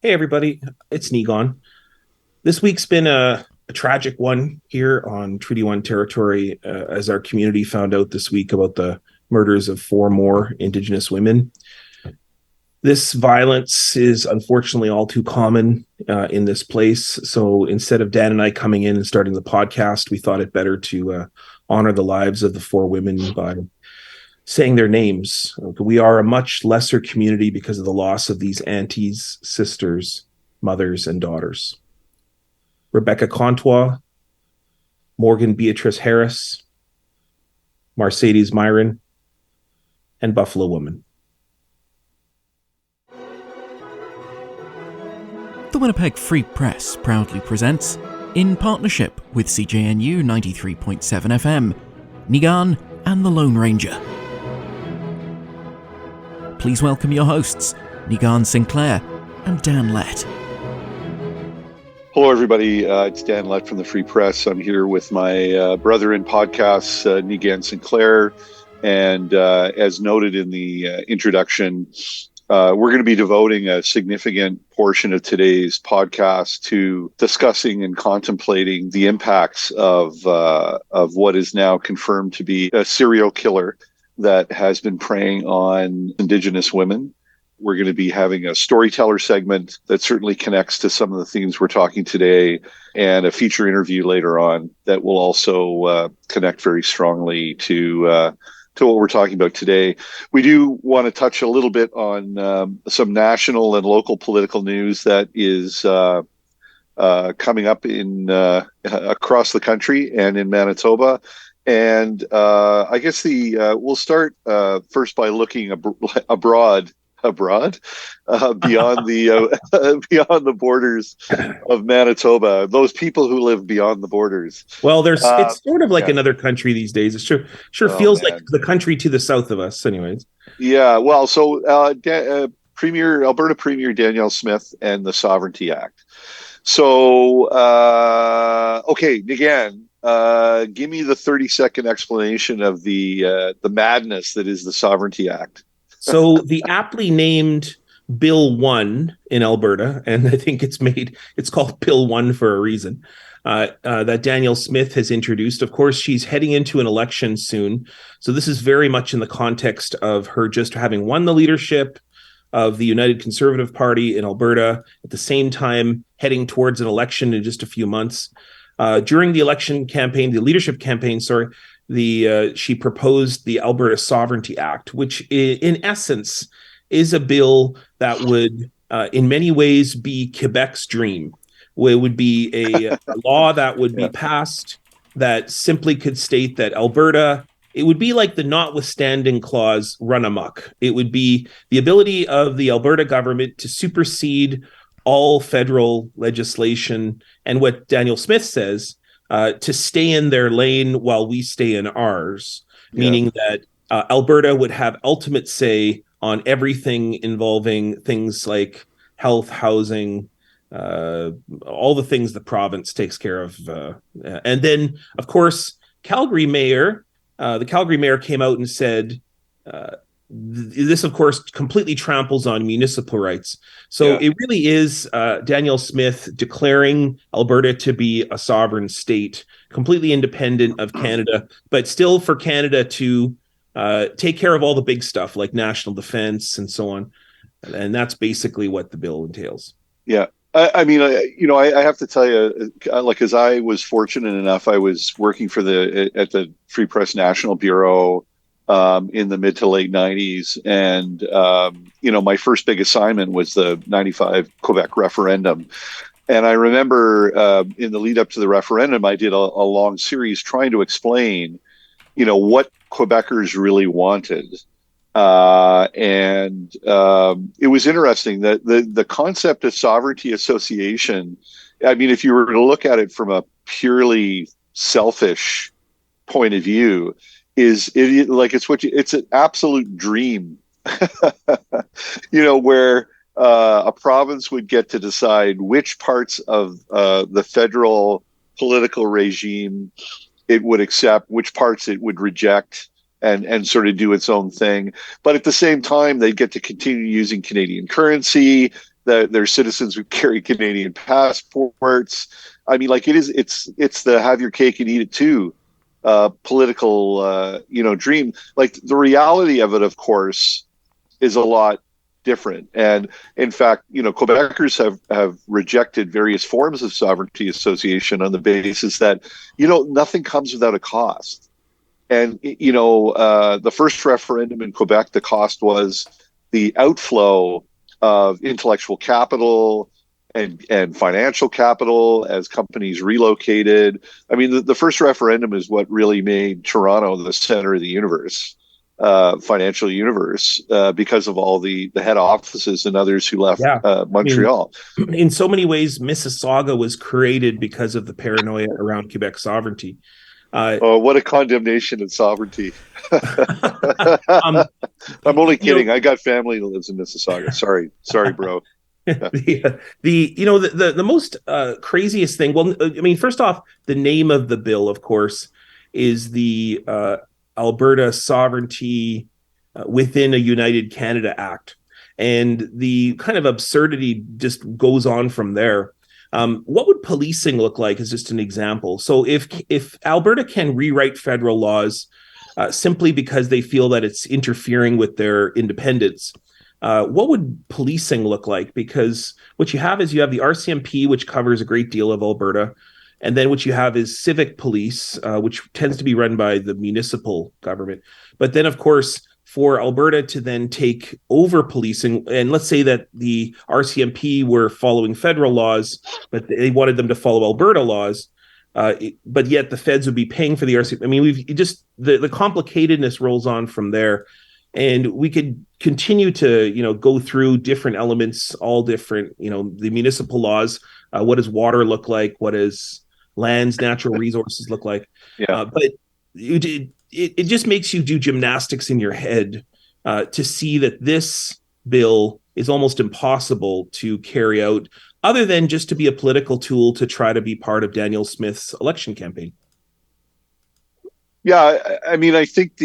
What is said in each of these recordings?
Hey, everybody, it's Niigaan. This week's been a tragic one here on Treaty 1 territory as our community found out this week about the murders of four more Indigenous women. This violence is unfortunately all too common in this place. So instead of Dan and I coming in and starting the podcast, we thought it better to honor the lives of the four women by saying their names. We are a much lesser community because of the loss of these aunties, sisters, mothers, and daughters. Rebecca Contois, Morgan Beatrice Harris, Mercedes Myron, and Buffalo Woman. The Winnipeg Free Press proudly presents, in partnership with CJNU 93.7 FM, Niigaan and the Lone Ranger. Please welcome your hosts, Niigaan Sinclair and Dan Lett. Hello, everybody. It's Dan Lett from the Free Press. I'm here with my brother in podcasts, Niigaan Sinclair. And as noted in the introduction, we're going to be devoting a significant portion of today's podcast to discussing and contemplating the impacts of what is now confirmed to be a serial killer that has been preying on Indigenous women. We're going to be having a storyteller segment that certainly connects to some of the themes we're talking today, and a feature interview later on that will also connect very strongly to what we're talking about today. We do want to touch a little bit on some national and local political news that is coming up in across the country and in Manitoba. And I guess we'll start first by looking abroad beyond the beyond the borders of Manitoba. Those people who live beyond the borders. Well, it's sort of like another country these days. It sure feels like the country to the south of us, anyways. Yeah. Well, so Alberta Premier Danielle Smith and the Sovereignty Act. So okay, again. Give me the 30-second explanation of the madness that is the Sovereignty Act. So the aptly named Bill 1 in Alberta, and I think it's called Bill 1 for a reason, that Danielle Smith has introduced. Of course, she's heading into an election soon. So this is very much in the context of her just having won the leadership of the United Conservative Party in Alberta, at the same time heading towards an election in just a few months. During the leadership campaign, she proposed the Alberta Sovereignty Act, which in essence is a bill that would, in many ways, be Quebec's dream. It would be a law that would be passed that simply could state that Alberta, it would be like the notwithstanding clause run amok. It would be the ability of the Alberta government to supersede all federal legislation, and what Danielle Smith says, to stay in their lane while we stay in ours, meaning that Alberta would have ultimate say on everything involving things like health, housing, all the things the province takes care of. And then, of course, the Calgary mayor came out and said, this, of course, completely tramples on municipal rights. So it really is Danielle Smith declaring Alberta to be a sovereign state, completely independent of Canada, but still for Canada to take care of all the big stuff like national defense and so on. And that's basically what the bill entails. Yeah. I mean, I have to tell you, as I was fortunate enough, I was working at the Free Press National Bureau in the mid to late 90s. And, my first big assignment was the 95 Quebec referendum. And I remember in the lead up to the referendum, I did a long series trying to explain, what Quebecers really wanted. And it was interesting that the concept of sovereignty association, I mean, if you were to look at it from a purely selfish point of view, it's an absolute dream, where a province would get to decide which parts of the federal political regime it would accept, which parts it would reject, and sort of do its own thing. But at the same time, they'd get to continue using Canadian currency. their citizens who carry Canadian passports. I mean, like it's the have your cake and eat it too political dream. Like the reality of it, of course, is a lot different. And in fact, Quebecers have rejected various forms of sovereignty association on the basis that, nothing comes without a cost. And, the first referendum in Quebec, the cost was the outflow of intellectual capital and financial capital as companies relocated. I mean, the first referendum is what really made Toronto the center of the universe. Financial universe because of all the head offices and others who left Montreal. I mean, in so many ways, Mississauga was created because of the paranoia around Quebec sovereignty. What a condemnation of sovereignty. I'm only kidding. I got family that lives in Mississauga. Sorry, bro. The most craziest thing. Well, I mean, first off, the name of the bill, of course, is the Alberta Sovereignty within a United Canada Act, and the kind of absurdity just goes on from there. What would policing look like as just an example? So if Alberta can rewrite federal laws simply because they feel that it's interfering with their independence, what would policing look like? Because what you have is you have the RCMP, which covers a great deal of Alberta. And then what you have is civic police, which tends to be run by the municipal government. But then, of course, for Alberta to then take over policing, and let's say that the RCMP were following federal laws, but they wanted them to follow Alberta laws, but yet the feds would be paying for the RCMP. I mean, the complicatedness rolls on from there. And we could continue to, go through different elements, all different, the municipal laws. What does water look like? What does land's natural resources look like? Yeah. But it just makes you do gymnastics in your head to see that this bill is almost impossible to carry out, other than just to be a political tool to try to be part of Daniel Smith's election campaign. Yeah, I mean, I think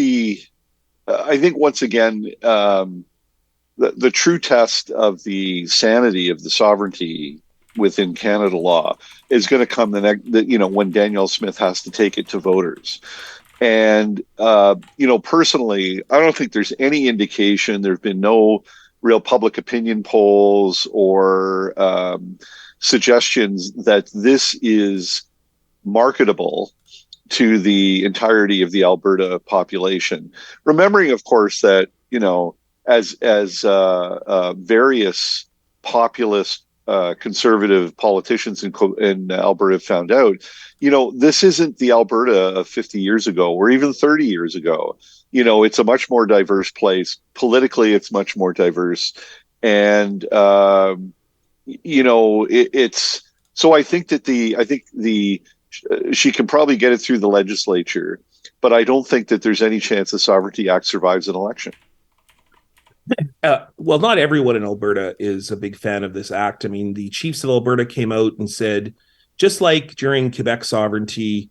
once again, the true test of the sanity of the sovereignty within Canada law is going to come when Daniel Smith has to take it to voters. And, personally, I don't think there's any indication. There've been no real public opinion polls or suggestions that this is marketable to the entirety of the Alberta population. Remembering, of course, that, as various populist conservative politicians in Alberta found out, this isn't the Alberta of 50 years ago or even 30 years ago. It's a much more diverse place. Politically, it's much more diverse. And, it's, so I think that she can probably get it through the legislature, but I don't think that there's any chance the Sovereignty Act survives an election. Well, not everyone in Alberta is a big fan of this act. I mean, the Chiefs of Alberta came out and said, just like during Quebec sovereignty,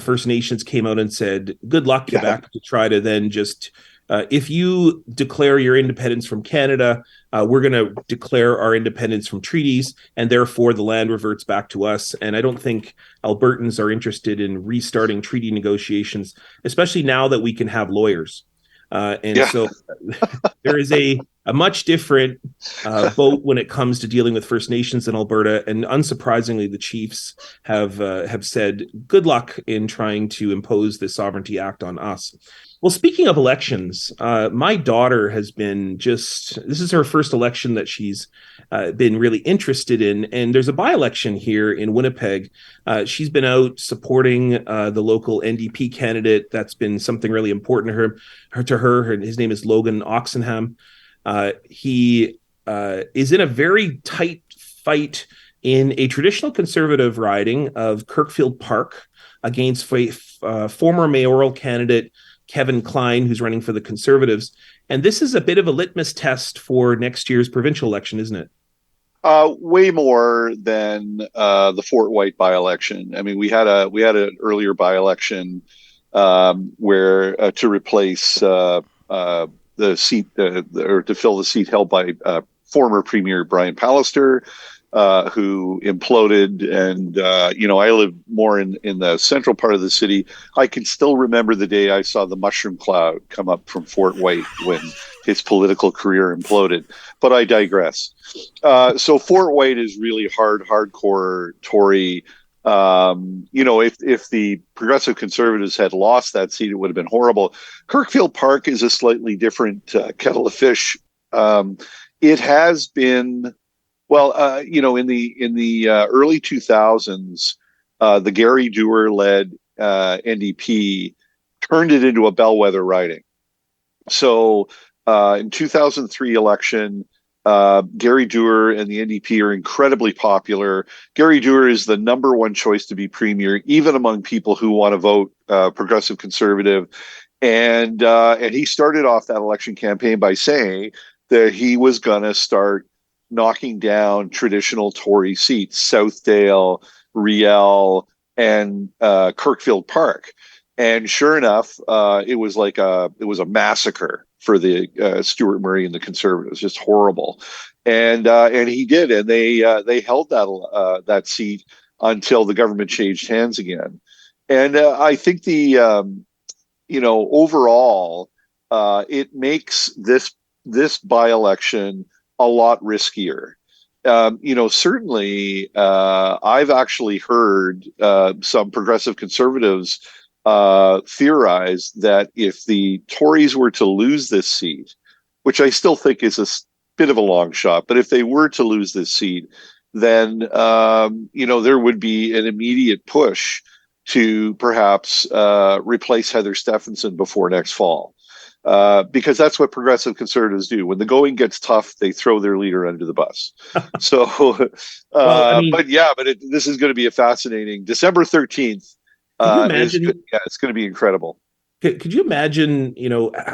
First Nations came out and said, good luck, Quebec, to try to then just, if you declare your independence from Canada, we're going to declare our independence from treaties, and therefore the land reverts back to us. And I don't think Albertans are interested in restarting treaty negotiations, especially now that we can have lawyers. So there is a much different boat when it comes to dealing with First Nations in Alberta, and unsurprisingly, the Chiefs have said good luck in trying to impose the Sovereignty Act on us. Well, speaking of elections, my daughter has been this is her first election that she's been really interested in. And there's a by-election here in Winnipeg. She's been out supporting the local NDP candidate. That's been something really important to her. His name is Logan Oxenham. He is in a very tight fight in a traditional conservative riding of Kirkfield Park against former mayoral candidate Kevin Klein, who's running for the Conservatives. And this is a bit of a litmus test for next year's provincial election, isn't it? Way more than the Fort White by-election. I mean, we had an earlier by-election where to replace the seat or to fill the seat held by former Premier Brian Pallister, who imploded. And, I live more in the central part of the city. I can still remember the day I saw the mushroom cloud come up from Fort White when his political career imploded. But I digress. So Fort White is really hardcore Tory. If the Progressive Conservatives had lost that seat, it would have been horrible. Kirkfield Park is a slightly different kettle of fish. It has been, in the early 2000s, the Gary Doer-led NDP turned it into a bellwether riding. So in 2003 election, Gary Doer and the NDP are incredibly popular. Gary Doer is the number one choice to be premier, even among people who want to vote Progressive Conservative. And he started off that election campaign by saying that he was going to start knocking down traditional Tory seats, Southdale, Riel, and Kirkfield Park. And sure enough, it was a massacre for the Stuart Murray and the Conservatives, just horrible. And he did, and they held that seat until the government changed hands again. And I think overall, it makes this by-election a lot riskier. Certainly, I've actually heard some progressive conservatives theorize that if the Tories were to lose this seat, which I still think is a bit of a long shot, but if they were to lose this seat, then there would be an immediate push to perhaps replace Heather Stephenson before next fall. Because that's what progressive conservatives do. When the going gets tough, they throw their leader under the bus. So, this is going to be a fascinating December 13th. Could you imagine? It's going to be incredible. Could you imagine,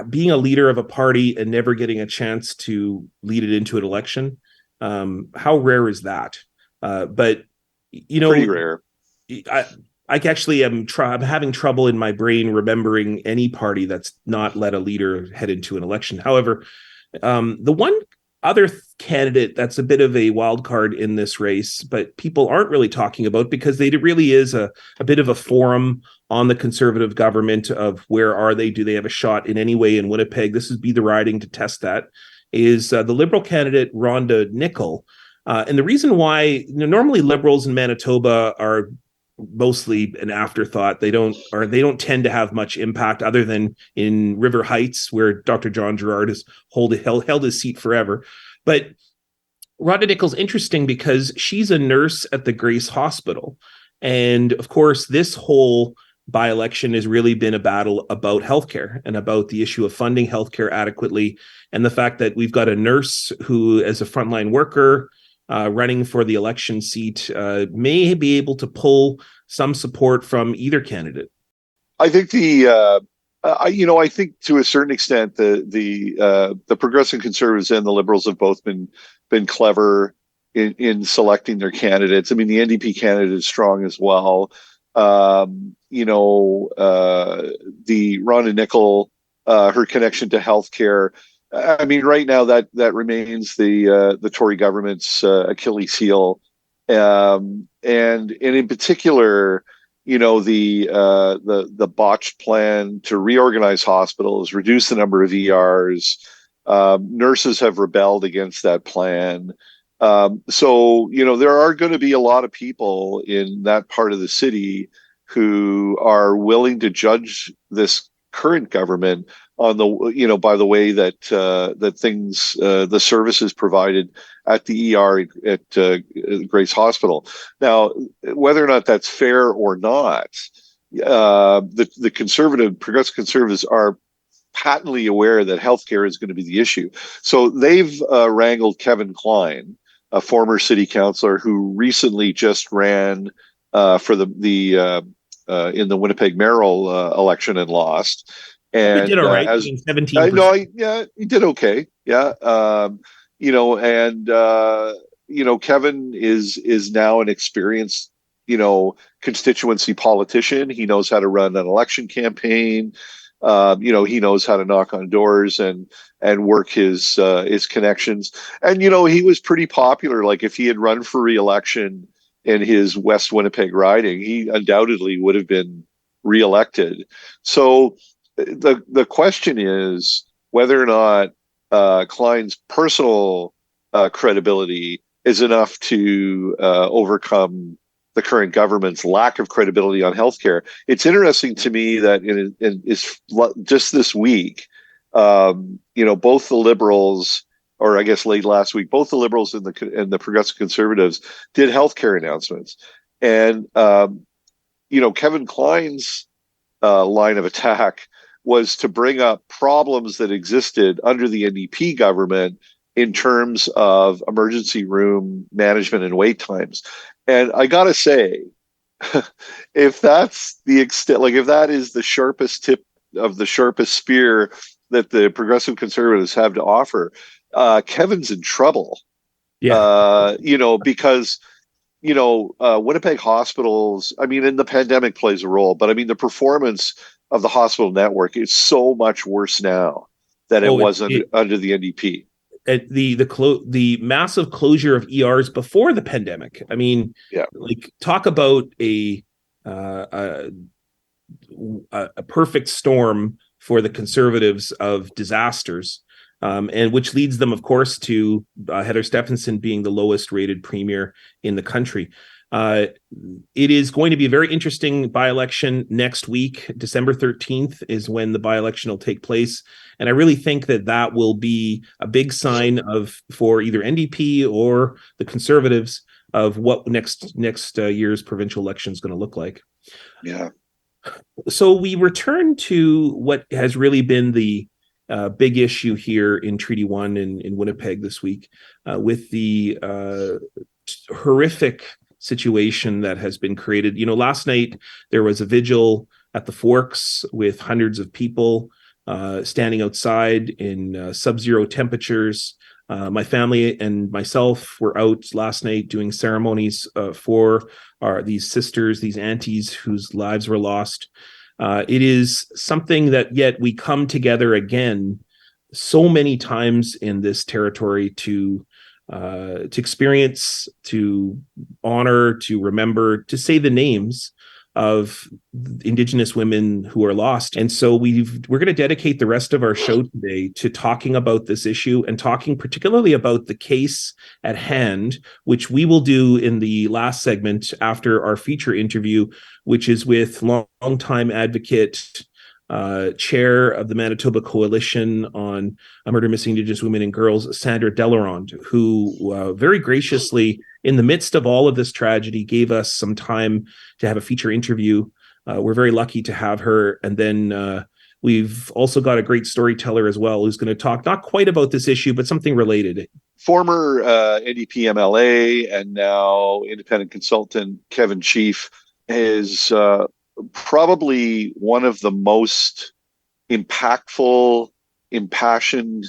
being a leader of a party and never getting a chance to lead it into an election? How rare is that? But pretty rare. I actually am I'm having trouble in my brain remembering any party that's not let a leader head into an election. However, the one other candidate that's a bit of a wild card in this race, but people aren't really talking about because it really is a bit of a forum on the Conservative government of where are they? Do they have a shot in any way in Winnipeg? This would be the riding to test that, is the Liberal candidate Rhonda Nickel. And the reason why, normally Liberals in Manitoba are mostly an afterthought. They don't tend to have much impact other than in River Heights, where Dr. John Gerard has held his seat forever. But Rhonda Nickel's interesting because she's a nurse at the Grace Hospital. And of course, this whole by-election has really been a battle about healthcare and about the issue of funding healthcare adequately. And the fact that we've got a nurse who, as a frontline worker, running for the election seat, may be able to pull some support from either candidate. I think I think to a certain extent the progressive conservatives and the Liberals have both been clever in selecting their candidates. I mean, the NDP candidate is strong as well. The Rhonda Nickel, her connection to healthcare. I mean, right now that remains the Tory government's Achilles heel, and in particular, the botched plan to reorganize hospitals, reduce the number of ERs. Nurses have rebelled against that plan. So there are going to be a lot of people in that part of the city who are willing to judge this current government on by the way that things, the services provided at the ER at Grace Hospital. Now, whether or not that's fair or not, the progressive conservatives are patently aware that healthcare is going to be the issue. So they've wrangled Kevin Klein, a former city councillor who recently just ran for the in the Winnipeg mayoral election and lost. And he did all right, 17%. He did okay. Yeah. Kevin is now an experienced, constituency politician. He knows how to run an election campaign. He knows how to knock on doors and work his connections. And he was pretty popular. Like if he had run for re-election in his West Winnipeg riding, he undoubtedly would have been re-elected. So the question is whether or not Klein's personal credibility is enough to overcome the current government's lack of credibility on healthcare. It's interesting to me that just this week, both the Liberals, or I guess late last week, both the Liberals and the Progressive Conservatives did healthcare announcements, and Kevin Klein's line of attack was to bring up problems that existed under the NDP government in terms of emergency room management and wait times. And I got to say, if that's the extent, like if that is the sharpest tip of the sharpest spear that the Progressive Conservatives have to offer, Kevin's in trouble. Yeah. Because Winnipeg hospitals, I mean, and the pandemic plays a role, but I mean, the performance of the hospital network is so much worse now than it was under the NDP. The massive closure of ERs before the pandemic. I mean, like talk about a perfect storm for the Conservatives of disasters, and which leads them, of course, to Heather Stephenson being the lowest rated premier in the country. It is going to be a very interesting by-election next week. December 13th is when the by-election will take place. And I really think that will be a big sign for either NDP or the Conservatives of what next year's provincial election is going to look like. Yeah. So we return to what has really been the big issue here in Treaty 1 in Winnipeg this week, with the horrific situation that has been created. Last night there was a vigil at the Forks with hundreds of people standing outside in sub-zero temperatures. My family and myself were out last night doing ceremonies for these sisters, these aunties whose lives were lost. It is something that yet we come together again so many times in this territory to experience, to honor, to remember, to say the names of Indigenous women who are lost. And so we're going to dedicate the rest of our show today to talking about this issue and talking particularly about the case at hand, which we will do in the last segment after our feature interview, which is with longtime advocate, chair of the Manitoba Coalition on Murder Missing Indigenous Women and Girls, Sandra Delaronde, who very graciously, in the midst of all of this tragedy, gave us some time to have a feature interview. We're very lucky to have her. And then we've also got a great storyteller as well, who's going to talk not quite about this issue, but something related. Former NDP MLA and now independent consultant Kevin Chief is probably one of the most impactful, impassioned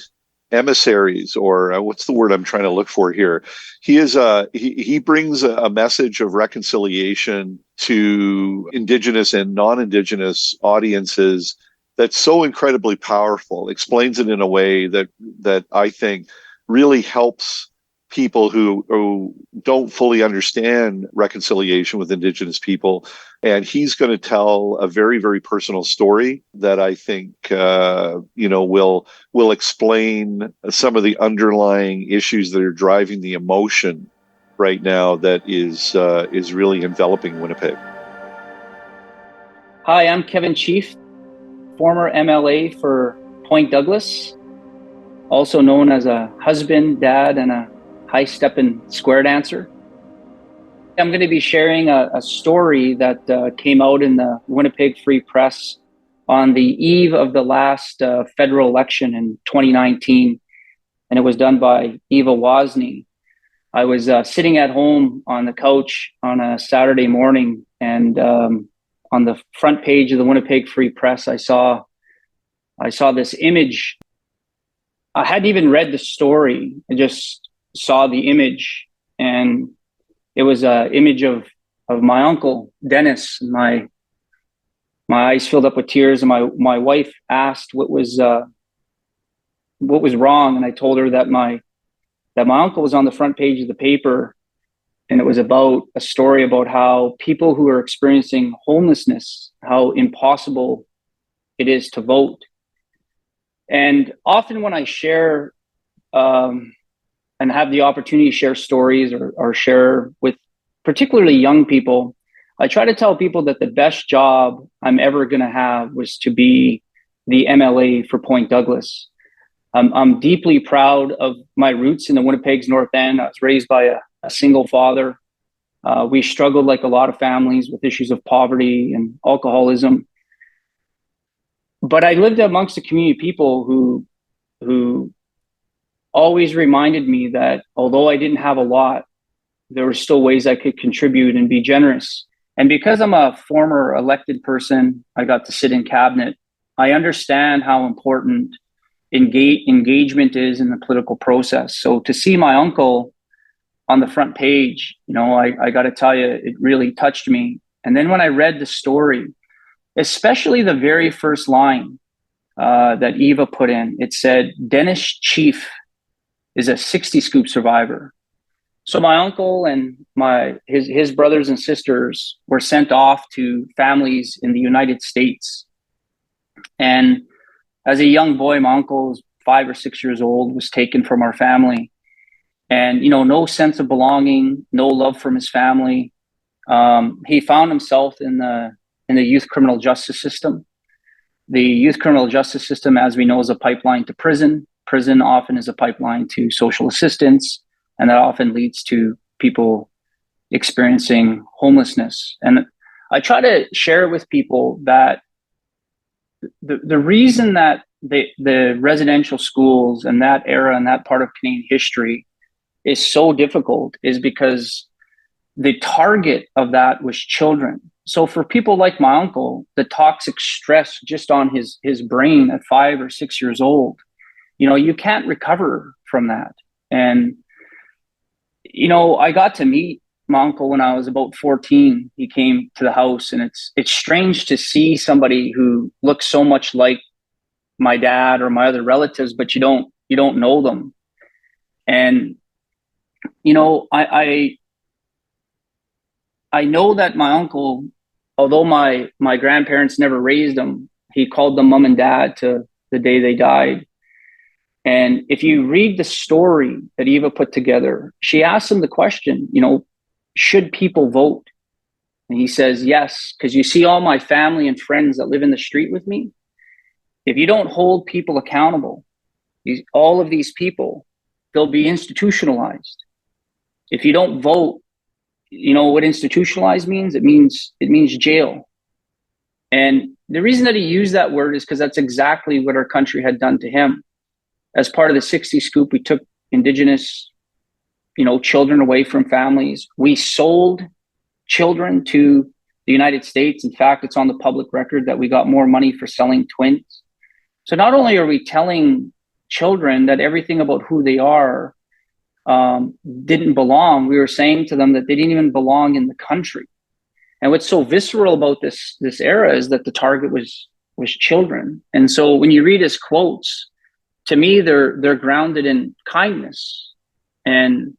emissaries, or what's the word I'm trying to look for here? He brings a message of reconciliation to Indigenous and non-Indigenous audiences that's so incredibly powerful. Explains it in a way that I think really helps people who don't fully understand reconciliation with Indigenous people. And he's going to tell a very, very personal story that I think, will explain some of the underlying issues that are driving the emotion right now that is really enveloping Winnipeg. Hi, I'm Kevin Chief, former MLA for Point Douglas, also known as a husband, dad, and a high-stepping square dancer. I'm going to be sharing a story that came out in the Winnipeg Free Press on the eve of the last federal election in 2019, and it was done by Eva Wozni. I was sitting at home on the couch on a Saturday morning, and on the front page of the Winnipeg Free Press, I saw this image. I hadn't even read the story. I just saw the image, and it was an image of my uncle Dennis, my my eyes filled up with tears, and my wife asked what was wrong, and I told her that my uncle was on the front page of the paper, and it was about a story about how people who are experiencing homelessness, how impossible it is to vote. And often when I share and have the opportunity to share stories or share with particularly young people, I try to tell people that the best job I'm ever going to have was to be the MLA for Point Douglas. I'm deeply proud of my roots in the Winnipeg's North End. I was raised by a single father. We struggled like a lot of families with issues of poverty and alcoholism. But I lived amongst a community of people who always reminded me that although I didn't have a lot, there were still ways I could contribute and be generous. And because I'm a former elected person, I got to sit in cabinet. I understand how important engagement is in the political process. So to see my uncle on the front page, I got to tell you, it really touched me. And then when I read the story, especially the very first line that Eva put in, it said, Dennis Chief is a 60 scoop survivor. So my uncle and his brothers and sisters were sent off to families in the United States. And as a young boy, my uncle was 5 or 6 years old, was taken from our family. And, no sense of belonging, no love from his family. He found himself in the youth criminal justice system. The youth criminal justice system, as we know, is a pipeline to prison. Prison often is a pipeline to social assistance, and that often leads to people experiencing homelessness. And I try to share with people that the reason that the residential schools and that era and that part of Canadian history is so difficult is because the target of that was children. So for people like my uncle, the toxic stress just on his brain at 5 or 6 years old, you can't recover from that. And, I got to meet my uncle when I was about 14. He came to the house, and it's strange to see somebody who looks so much like my dad or my other relatives, but you don't know them. And, I know that my uncle, although my grandparents never raised him, he called them mom and dad to the day they died. And if you read the story that Eva put together, she asked him the question, should people vote? And he says, yes, because you see all my family and friends that live in the street with me. If you don't hold people accountable, all of these people, they'll be institutionalized. If you don't vote, what institutionalized means? It means jail. And the reason that he used that word is because that's exactly what our country had done to him. As part of the 60 scoop, we took Indigenous, children away from families. We sold children to the United States. In fact, it's on the public record that we got more money for selling twins. So not only are we telling children that everything about who they are didn't belong, we were saying to them that they didn't even belong in the country. And what's so visceral about this era is that the target was children. And so when you read his quotes, to me, they're grounded in kindness, and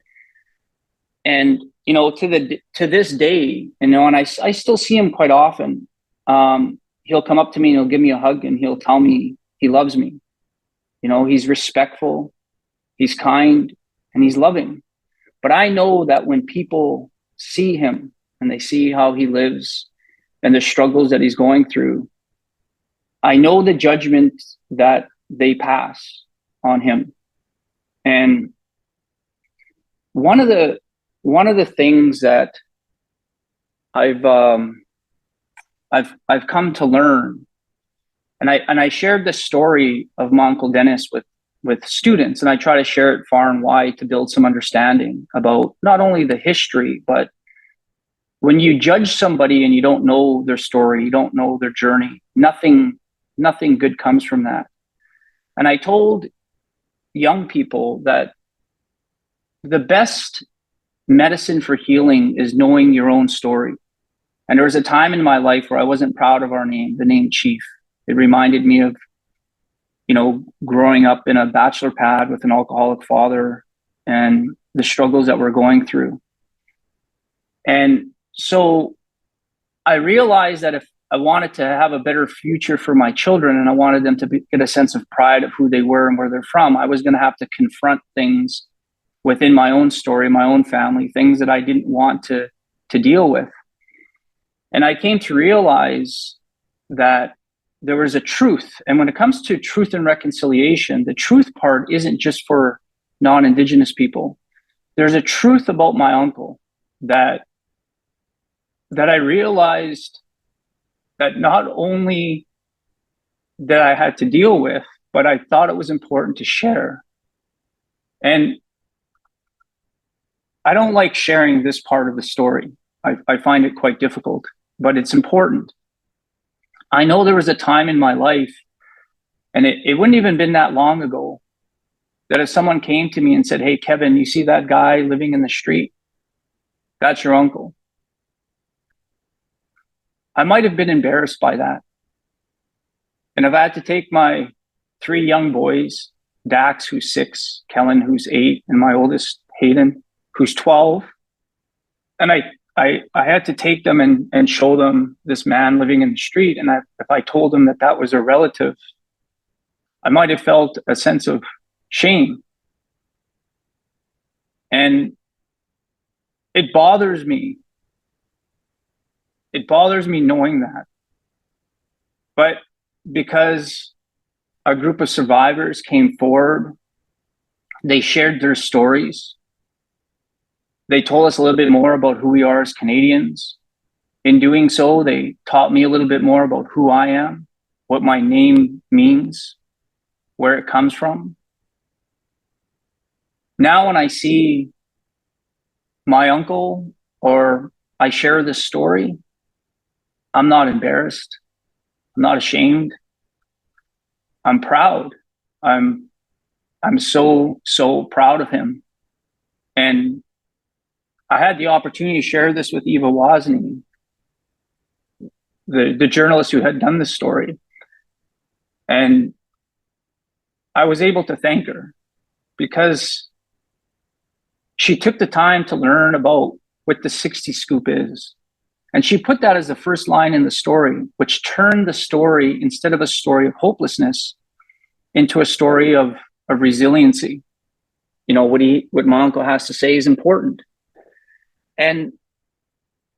to this day, and I still see him quite often. He'll come up to me and he'll give me a hug, and he'll tell me he loves me. He's respectful, he's kind, and he's loving. But I know that when people see him and they see how he lives and the struggles that he's going through, I know the judgment that they pass on him. And one of the things that I've come to learn, and I shared this story of my Uncle Dennis with students, and I try to share it far and wide to build some understanding about not only the history, but when you judge somebody and you don't know their story, you don't know their journey, nothing good comes from that. And I told young people that the best medicine for healing is knowing your own story. And there was a time in my life where I wasn't proud of our name, the name Chief. It reminded me of, growing up in a bachelor pad with an alcoholic father and the struggles that we're going through. And so I realized that if I wanted to have a better future for my children and I wanted them to get a sense of pride of who they were and where they're from, I was going to have to confront things within my own story, my own family, things that I didn't want to deal with. And I came to realize that there was a truth. And when it comes to truth and reconciliation, the truth part isn't just for non-Indigenous people. There's a truth about my uncle that I realized that not only that I had to deal with, but I thought it was important to share. And I don't like sharing this part of the story. I find it quite difficult, but it's important. I know there was a time in my life, and it wouldn't even been that long ago, that if someone came to me and said, "Hey, Kevin, you see that guy living in the street? That's your uncle." I might have been embarrassed by that. And if I had to take my 3 young boys, Dax, who's 6, Kellen, who's 8, and my oldest, Hayden, who's 12, and I had to take them and show them this man living in the street. And if I told them that was a relative, I might have felt a sense of shame. And it bothers me. It bothers me knowing that. But because a group of survivors came forward, they shared their stories. They told us a little bit more about who we are as Canadians. In doing so, they taught me a little bit more about who I am, what my name means, where it comes from. Now, when I see my uncle or I share this story, I'm not embarrassed. I'm not ashamed. I'm proud. I'm so proud of him. And I had the opportunity to share this with Eva Wozni, the journalist who had done this story. And I was able to thank her because she took the time to learn about what the 60 scoop is. And she put that as the first line in the story, which turned the story, instead of a story of hopelessness, into a story of resiliency. What my uncle has to say is important. And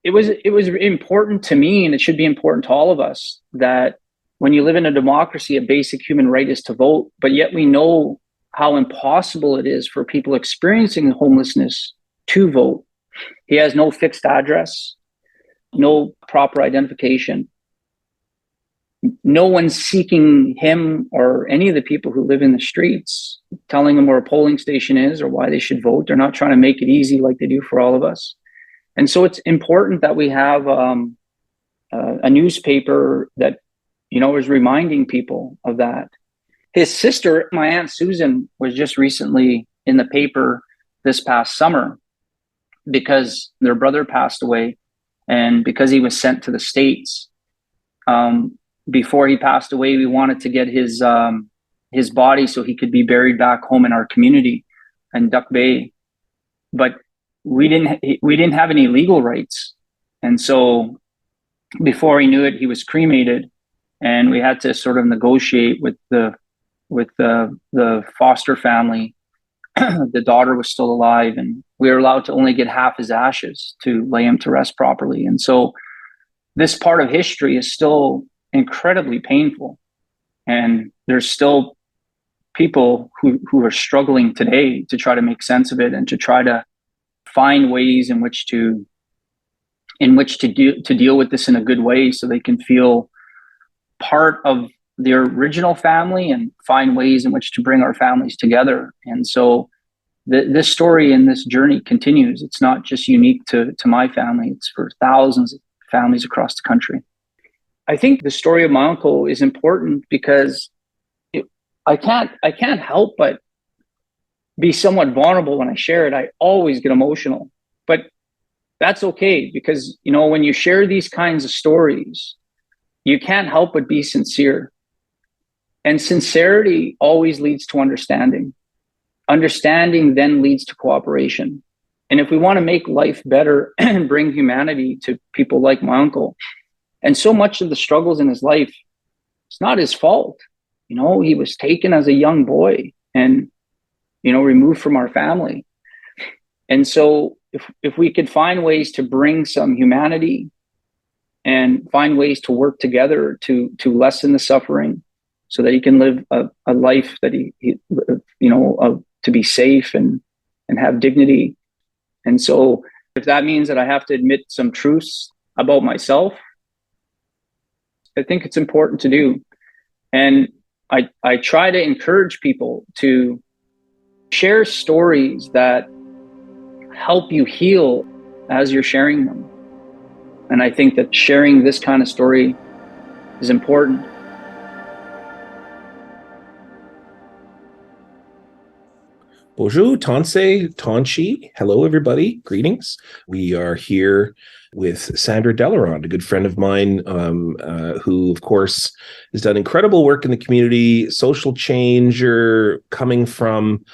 it was important to me, and it should be important to all of us, that when you live in a democracy, a basic human right is to vote, but yet we know how impossible it is for people experiencing homelessness to vote. He has no fixed address, no proper identification. No one's seeking him or any of the people who live in the streets, telling them where a polling station is or why they should vote. They're not trying to make it easy like they do for all of us. And so it's important that we have a newspaper that, is reminding people of that. His sister, my Aunt Susan, was just recently in the paper this past summer because their brother passed away and because he was sent to the States. Before he passed away, we wanted to get his body so he could be buried back home in our community in Duck Bay. But we didn't have any legal rights. And so before he knew it, he was cremated, and we had to sort of negotiate with the foster family. The daughter was still alive, and we were allowed to only get half his ashes to lay him to rest properly. And so this part of history is still incredibly painful. And there's still people who are struggling today to try to make sense of it and to try to find ways in which to deal with this in a good way so they can feel part of their original family and find ways in which to bring our families together. And so this story and this journey continues. It's not just unique to my family. It's for thousands of families across the country. I think the story of my uncle is important because I can't help but be somewhat vulnerable when I share it. I always get emotional, but that's okay, because, you know, when you share these kinds of stories, you can't help but be sincere. And sincerity always leads to understanding. Understanding then leads to cooperation. And if we want to make life better and bring humanity to people like my uncle, and so much of the struggles in his life, it's not his fault. You know, he was taken as a young boy and, you know, removed from our family. And so if we could find ways to bring some humanity and find ways to work together to lessen the suffering so that he can live a life that he you know, to be safe and have dignity. And so if that means that I have to admit some truths about myself, I think it's important to do. And I try to encourage people to share stories that help you heal as you're sharing them. And I think that sharing this kind of story is important. Bonjour, Tansei, Tanchi. Hello, everybody. Greetings. We are here with Sandra Delaronde, a good friend of mine, who, of course, has done incredible work in the community, social changer, coming from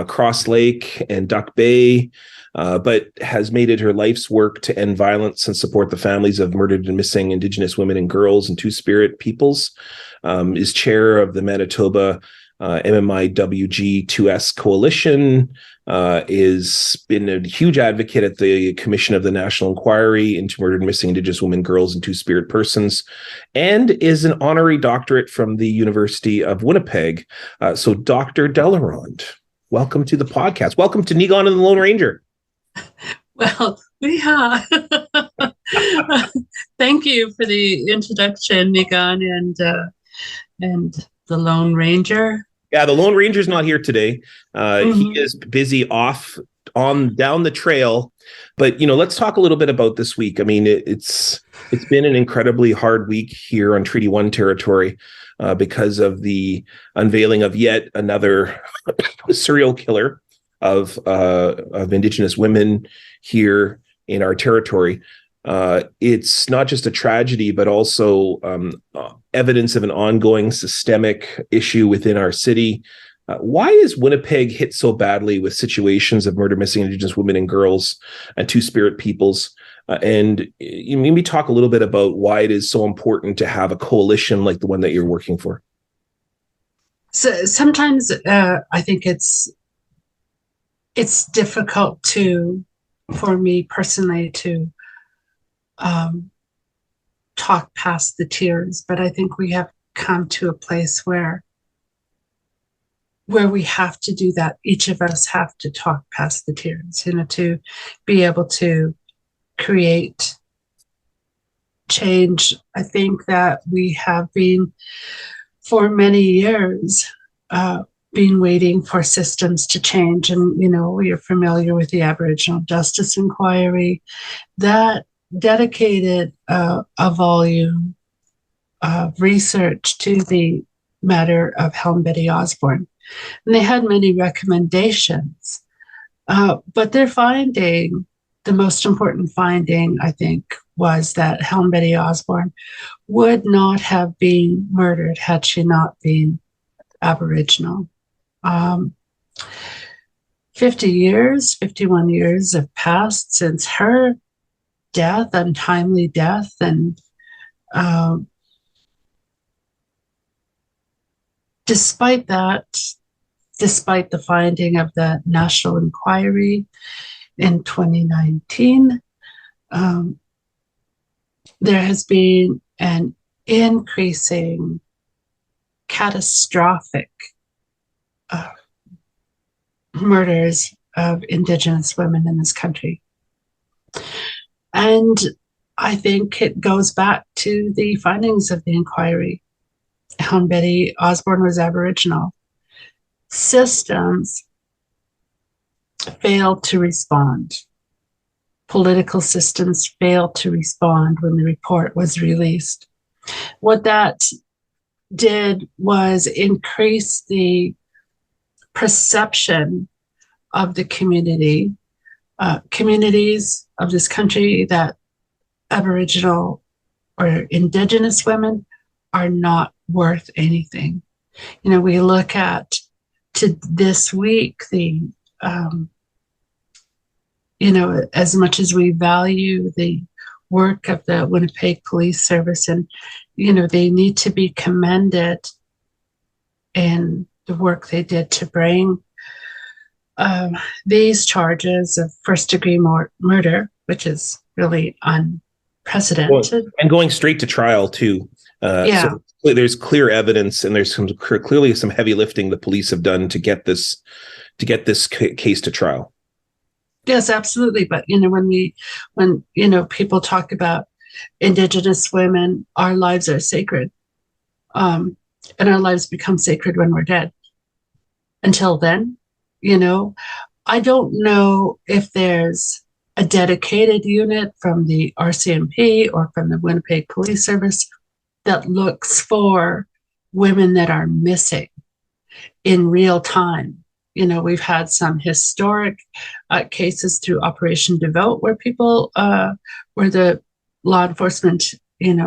Cross Lake and Duck Bay, but has made it her life's work to end violence and support the families of murdered and missing Indigenous women and girls and Two-Spirit peoples. Is chair of the Manitoba MMIW 2S Coalition, is been a huge advocate at the Commission of the National Inquiry into Murdered and Missing Indigenous Women, Girls, and Two-Spirit Persons, and is an honorary doctorate from the University of Winnipeg. So Dr. Delaronde, welcome to the podcast. Welcome to Niigaan and the Lone Ranger. Well, yeah. Thank you for the introduction, Niigaan and the Lone Ranger. Yeah, the Lone Ranger's not here today. He is busy off down the trail. But, you know, let's talk a little bit about this week. I mean, it's been an incredibly hard week here on Treaty 1 territory because of the unveiling of yet another serial killer of Indigenous women here in our territory. It's not just a tragedy, but also evidence of an ongoing systemic issue within our city. Why is Winnipeg hit so badly with situations of murder, missing Indigenous women and girls and Two-Spirit peoples? And you maybe talk a little bit about why it is so important to have a coalition like the one that you're working for. So sometimes I think it's difficult for me personally to talk past the tears, but I think we have come to a place where we have to do that. Each of us have to talk past the tears, you know, to be able to create change. I think that we have been, for many years, been waiting for systems to change. And, you know, you're familiar with the Aboriginal Justice Inquiry that dedicated a volume of research to the matter of Helen Betty Osborne. And they had many recommendations, but their finding, the most important finding, I think, was that Helen Betty Osborne would not have been murdered had she not been Aboriginal. 51 years have passed since her death, untimely death, and despite the finding of the National Inquiry in 2019, there has been an increasing catastrophic murders of Indigenous women in this country. And I think it goes back to the findings of the inquiry. Helen Betty Osborne was Aboriginal. Systems failed to respond. Political systems failed to respond when the report was released. What that did was increase the perception of the community communities of this country that Aboriginal or Indigenous women are not worth anything. We look at to this week, as much as we value the work of the Winnipeg Police Service, and, they need to be commended in the work they did to bring these charges of first-degree murder, which is really unprecedented. And going straight to trial, too. So there's clear evidence, and there's clearly some heavy lifting the police have done to get this case to trial. Yes, absolutely. But when people talk about Indigenous women, our lives are sacred, and our lives become sacred when we're dead. Until then, I don't know if there's a dedicated unit from the RCMP or from the Winnipeg Police Service that looks for women that are missing in real time. We've had some historic cases through Operation Devote where people, where the law enforcement,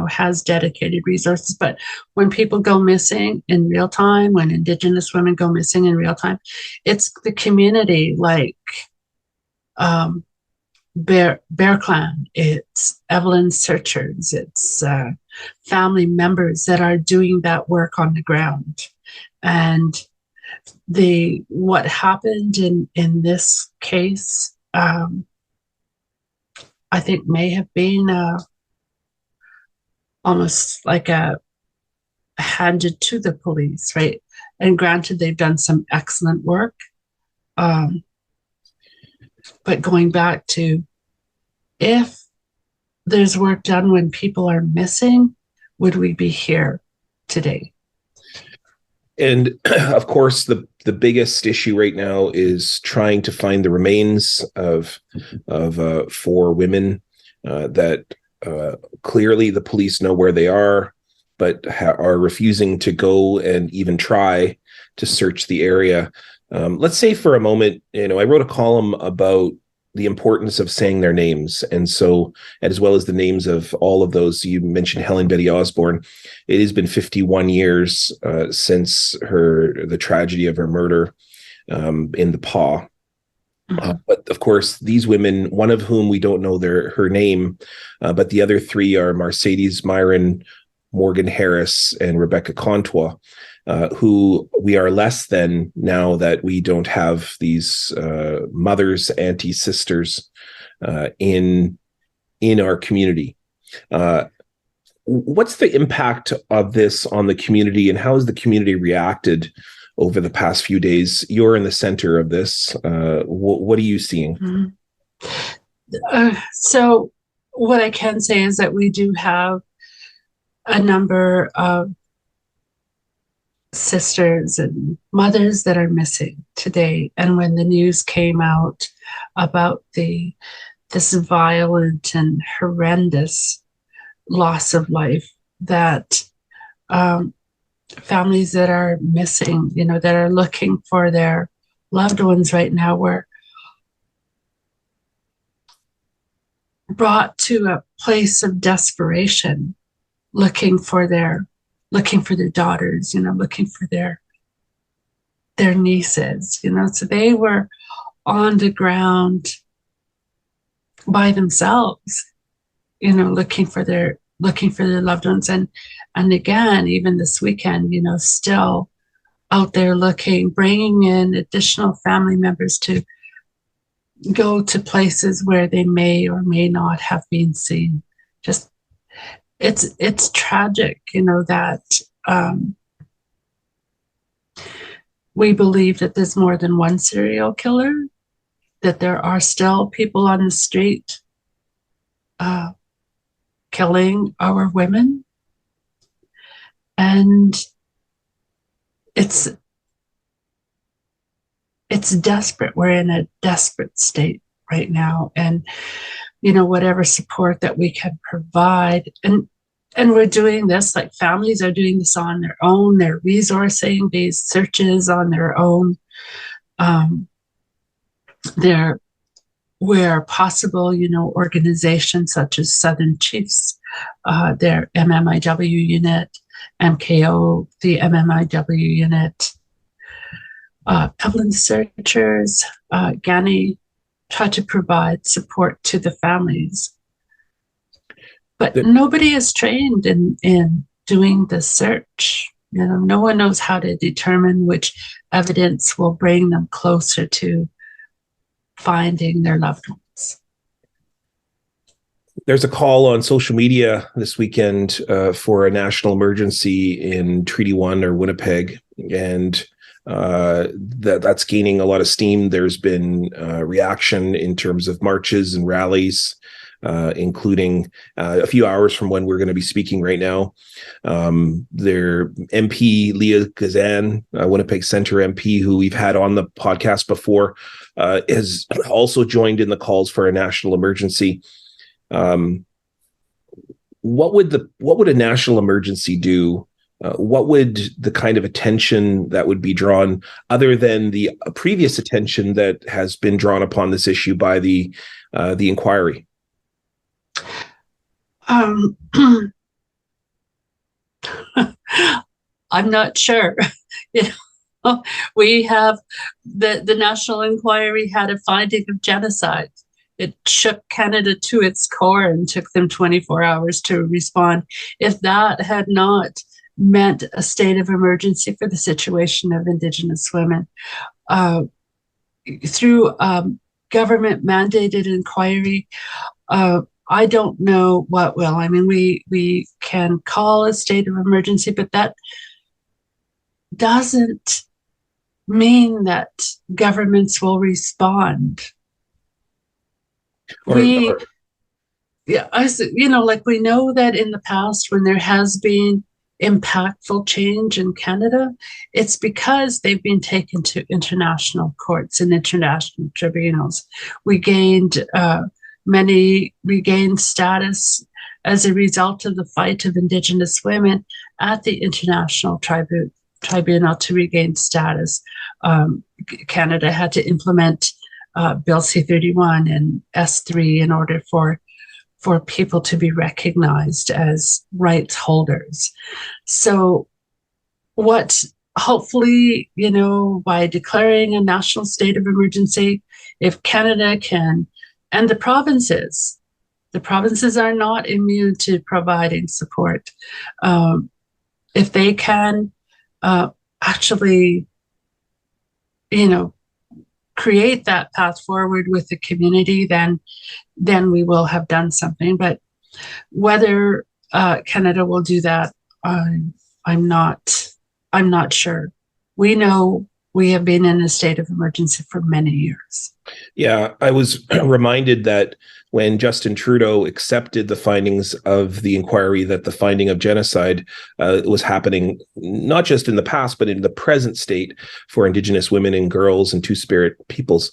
has dedicated resources. But when people go missing in real time, when Indigenous women go missing in real time, it's the community like Bear Clan, it's Evelyn Searchers, it's family members that are doing that work on the ground. And what happened in this case, I think may have been almost like a handed to the police, right? And granted, they've done some excellent work. But going back to, if there's work done when people are missing, would we be here today? And of course, the biggest issue right now is trying to find the remains of 4 women that clearly the police know where they are, but are refusing to go and even try to search the area. Let's say for a moment, I wrote a column about the importance of saying their names. And so, as well as the names of all of those, you mentioned Helen Betty Osborne. It has been 51 years since the tragedy of her murder in the Paw. But of course, these women, one of whom we don't know her name, but the other 3 are Mercedes Myron, Morgan Harris, and Rebecca Contois, who we are less than now that we don't have these mothers, aunties, sisters in our community. What's the impact of this on the community, and how has the community reacted over the past few days? You're in the center of this. What are you seeing? So what I can say is that we do have a number of sisters and mothers that are missing today. And when the news came out about this violent and horrendous loss of life, that families that are missing, that are looking for their loved ones right now, were brought to a place of desperation, looking for their daughters, looking for their nieces, so they were on the ground by themselves, looking for their loved ones. And again, even this weekend, still out there looking, bringing in additional family members to go to places where they may or may not have been seen. Just, it's tragic, that we believe that there's more than one serial killer, that there are still people on the street killing our women. And it's desperate. We're in a desperate state right now. And, whatever support that we can provide. And we're doing this, like families are doing this on their own. They're resourcing these searches on their own. They're where possible, organizations such as Southern Chiefs, their MMIW unit, MKO, the MMIW unit, Evelyn Searchers, Gani, try to provide support to the families. But nobody is trained in doing the search. No one knows how to determine which evidence will bring them closer to finding their loved ones. There's a call on social media this weekend for a national emergency in Treaty 1 or Winnipeg, and that's gaining a lot of steam. There's been reaction in terms of marches and rallies, including a few hours from when we're going to be speaking right now. Their MP, Leah Gazan, Winnipeg Centre MP, who we've had on the podcast before, has also joined in the calls for a national emergency. What would a national emergency do? What would the kind of attention that would be drawn, other than the previous attention that has been drawn upon this issue by the inquiry? I'm not sure. We have the national inquiry had a finding of genocide. It shook Canada to its core and took them 24 hours to respond. If that had not meant a state of emergency for the situation of Indigenous women, through government mandated inquiry, I don't know what will. I mean, we can call a state of emergency, but that doesn't mean that governments will respond. We know that in the past, when there has been impactful change in Canada, it's because they've been taken to international courts and international tribunals. We gained status as a result of the fight of Indigenous women at the International Tribunal to regain status. Canada had to implement Bill C-31 and S-3 in order for people to be recognized as rights holders. So hopefully, by declaring a national state of emergency, if Canada can, and the provinces are not immune to providing support. If they can actually, create that path forward with the community, then we will have done something. But whether Canada will do that, I'm not sure. We know we have been in a state of emergency for many years. Yeah, I was reminded that when Justin Trudeau accepted the findings of the inquiry, that the finding of genocide was happening not just in the past, but in the present state for Indigenous women and girls and Two-Spirit peoples.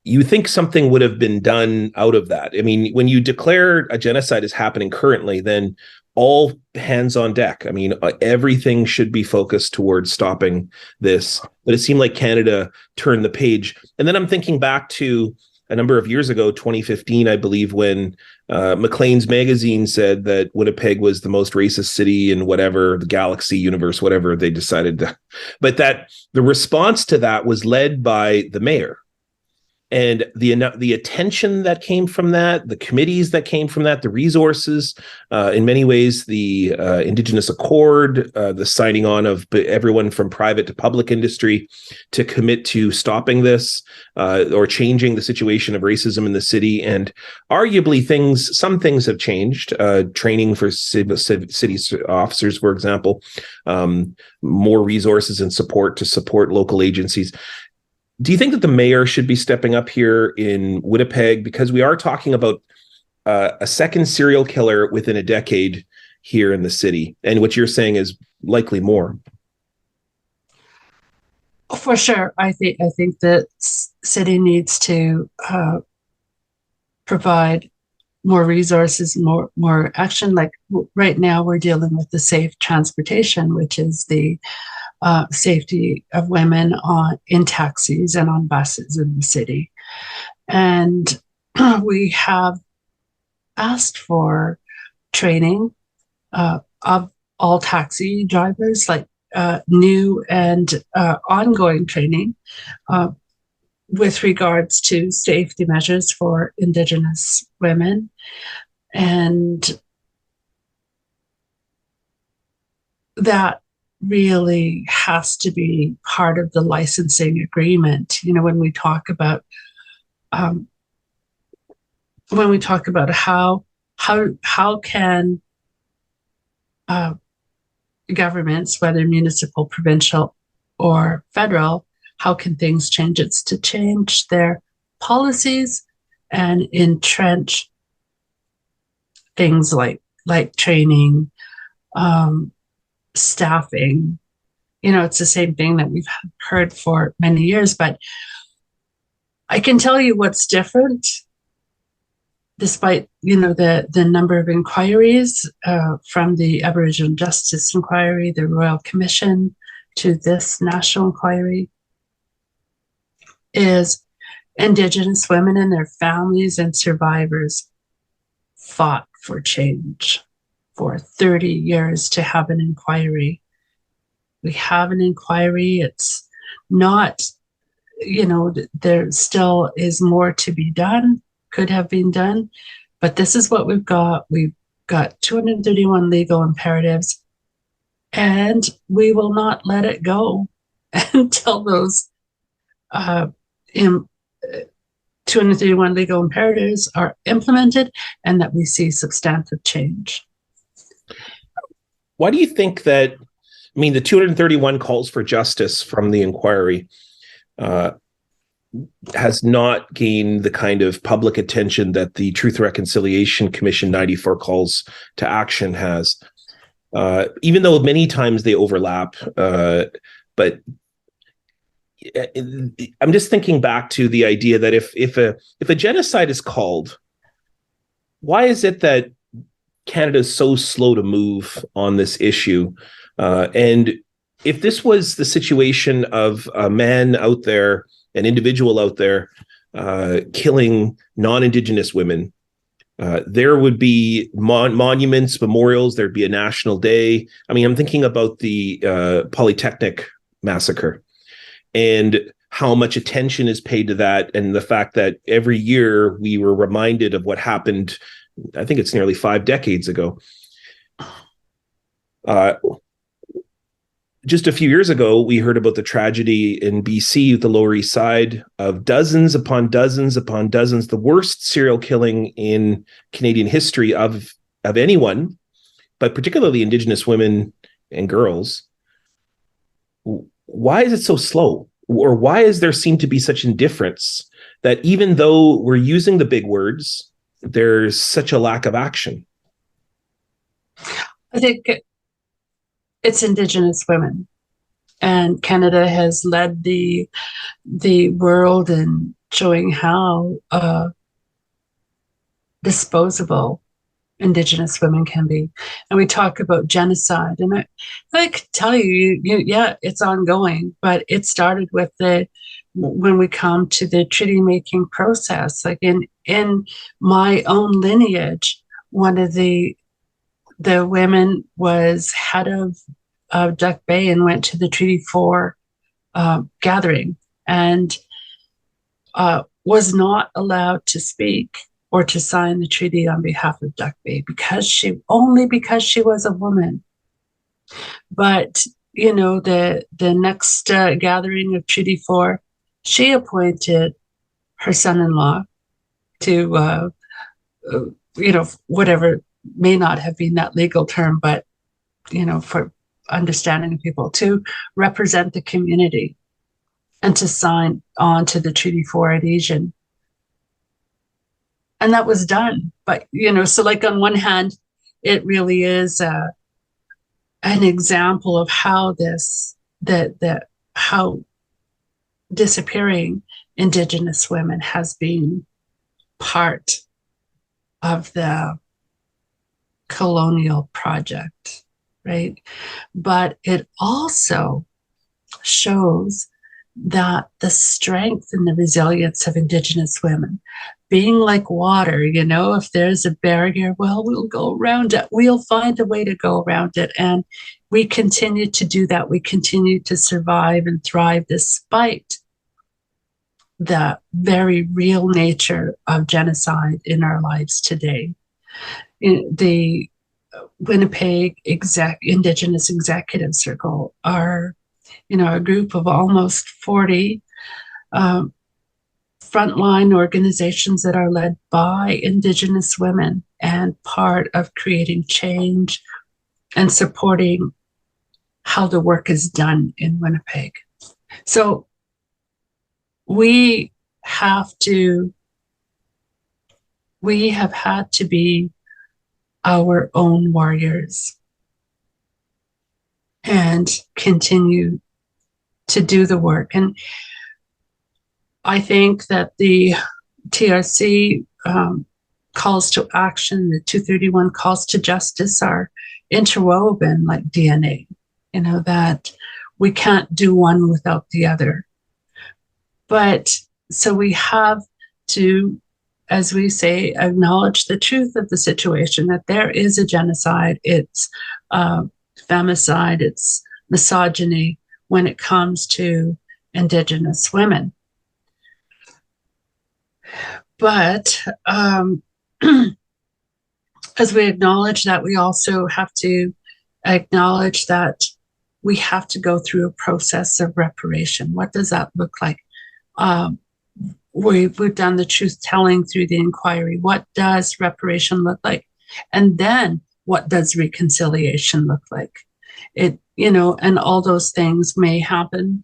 You think something would have been done out of that? I mean, when you declare a genocide is happening currently, then all hands on deck. I mean, everything should be focused towards stopping this. But it seemed like Canada turned the page. And then I'm thinking back to a number of years ago, 2015, I believe, when Maclean's magazine said that Winnipeg was the most racist city in whatever, the galaxy, universe, whatever they decided to. But that the response to that was led by the mayor. And the attention that came from that, the committees that came from that, the resources, in many ways, the Indigenous Accord, the signing on of everyone from private to public industry to commit to stopping this or changing the situation of racism in the city. And arguably some things have changed. Training for city officers, for example, more resources and support to support local agencies. Do you think that the mayor should be stepping up here in Winnipeg? Because we are talking about a second serial killer within a decade here in the city. And what you're saying is likely more. For sure. I think the city needs to provide more resources, more action. Like right now, we're dealing with the safe transportation, which is the safety of women in taxis and on buses in the city. And we have asked for training of all taxi drivers, like new and ongoing training with regards to safety measures for Indigenous women. And that really has to be part of the licensing agreement. You know, when we talk about how can governments, whether municipal, provincial, or federal, how can things change? It's to change their policies and entrench things like training, staffing. You know, it's the same thing that we've heard for many years, but I can tell you what's different, despite, you know, the number of inquiries from the Aboriginal Justice Inquiry, the Royal Commission, to this national inquiry, is Indigenous women and their families and survivors fought for change for 30 years to have an inquiry. We have an inquiry. It's not, you know, there still is more to be done, could have been done, but this is what we've got. We've got 231 legal imperatives, and we will not let it go until those 231 legal imperatives are implemented and that we see substantive change. Why do you think that, I mean, the 231 calls for justice from the inquiry has not gained the kind of public attention that the Truth and Reconciliation Commission 94 calls to action has, even though many times they overlap. But I'm just thinking back to the idea that if a genocide is called, why is it that Canada is so slow to move on this issue? And if this was the situation of a man out there, an individual out there, killing non-Indigenous women, there would be monuments, memorials, there'd be a national day. I mean, I'm thinking about the Polytechnic massacre and how much attention is paid to that, and the fact that every year we were reminded of what happened, I think it's nearly 5 decades ago. Just a few years ago, we heard about the tragedy in BC, the Lower East Side, of dozens upon dozens upon dozens, the worst serial killing in Canadian history of anyone, but particularly Indigenous women and girls. Why is it so slow? Or why is there seem to be such indifference that even though we're using the big words, there's such a lack of action? I think it's Indigenous women, and Canada has led the world in showing how disposable Indigenous women can be. And we talk about genocide, and I can tell you, yeah, it's ongoing, but it started with when we come to the treaty making process. Like in my own lineage, one of the women was head of Duck Bay and went to the Treaty 4 gathering and was not allowed to speak or to sign the treaty on behalf of Duck Bay because she was a woman. But, you know, the next gathering of Treaty 4, she appointed her son-in-law to, you know, whatever may not have been that legal term, but, you know, for understanding of people, to represent the community and to sign on to the Treaty 4 adhesion. And that was done. But, you know, so like on one hand, it really is an example of how how disappearing Indigenous women has been part of the colonial project, right? But it also shows that the strength and the resilience of Indigenous women, being like water, if there's a barrier, well, we'll go around it. We'll find a way to go around it. And we continue to do that. We continue to survive and thrive despite the very real nature of genocide in our lives today. The Winnipeg Indigenous Executive Circle are, a group of almost 40 frontline organizations that are led by Indigenous women and part of creating change and supporting how the work is done in Winnipeg. So we have had to be our own warriors and continue to do the work. And I think that the TRC calls to action, the 231 calls to justice are interwoven like DNA, that we can't do one without the other. But so we have to, as we say, acknowledge the truth of the situation, that there is a genocide, it's femicide, it's misogyny when it comes to Indigenous women. But as we acknowledge that, we also have to acknowledge that we have to go through a process of reparation. What does that look like? We've done the truth telling through the inquiry. What does reparation look like? And then what does reconciliation look like? And all those things may happen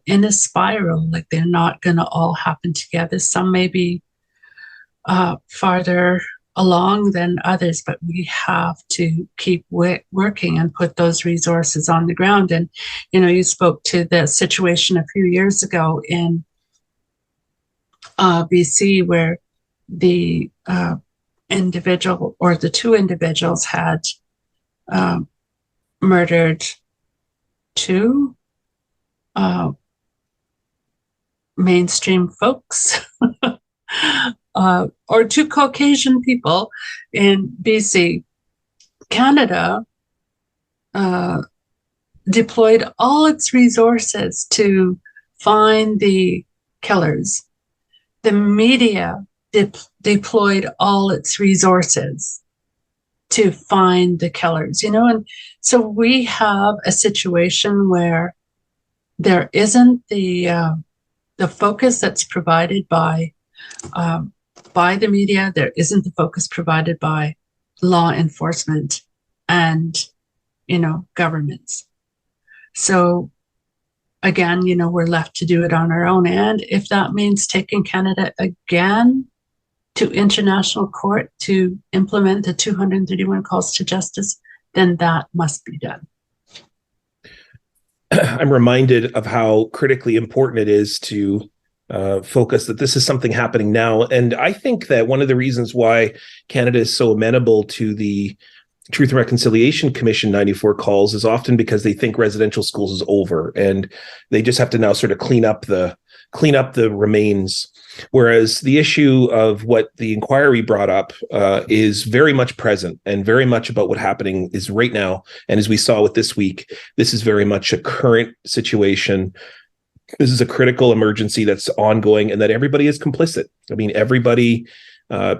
in a spiral, like they're not going to all happen together. Some may be farther along than others, but we have to keep working and put those resources on the ground. And, you spoke to the situation a few years ago in BC where the individual or the two individuals had murdered two mainstream folks or two Caucasian people in BC. Canada deployed all its resources to find the killers. The media deployed all its resources to find the killers, and so we have a situation where there isn't the focus that's provided by the media. There isn't the focus provided by law enforcement and, governments. So again, we're left to do it on our own. And if that means taking Canada again to international court to implement the 231 calls to justice, then that must be done. I'm reminded of how critically important it is to focus that this is something happening now. And I think that one of the reasons why Canada is so amenable to the Truth and Reconciliation Commission 94 calls is often because they think residential schools is over and they just have to now sort of clean up the remains. Whereas the issue of what the inquiry brought up is very much present and very much about what happening is right now. And as we saw with this week, this is very much a current situation. This is a critical emergency that's ongoing and that everybody is complicit. I mean, everybody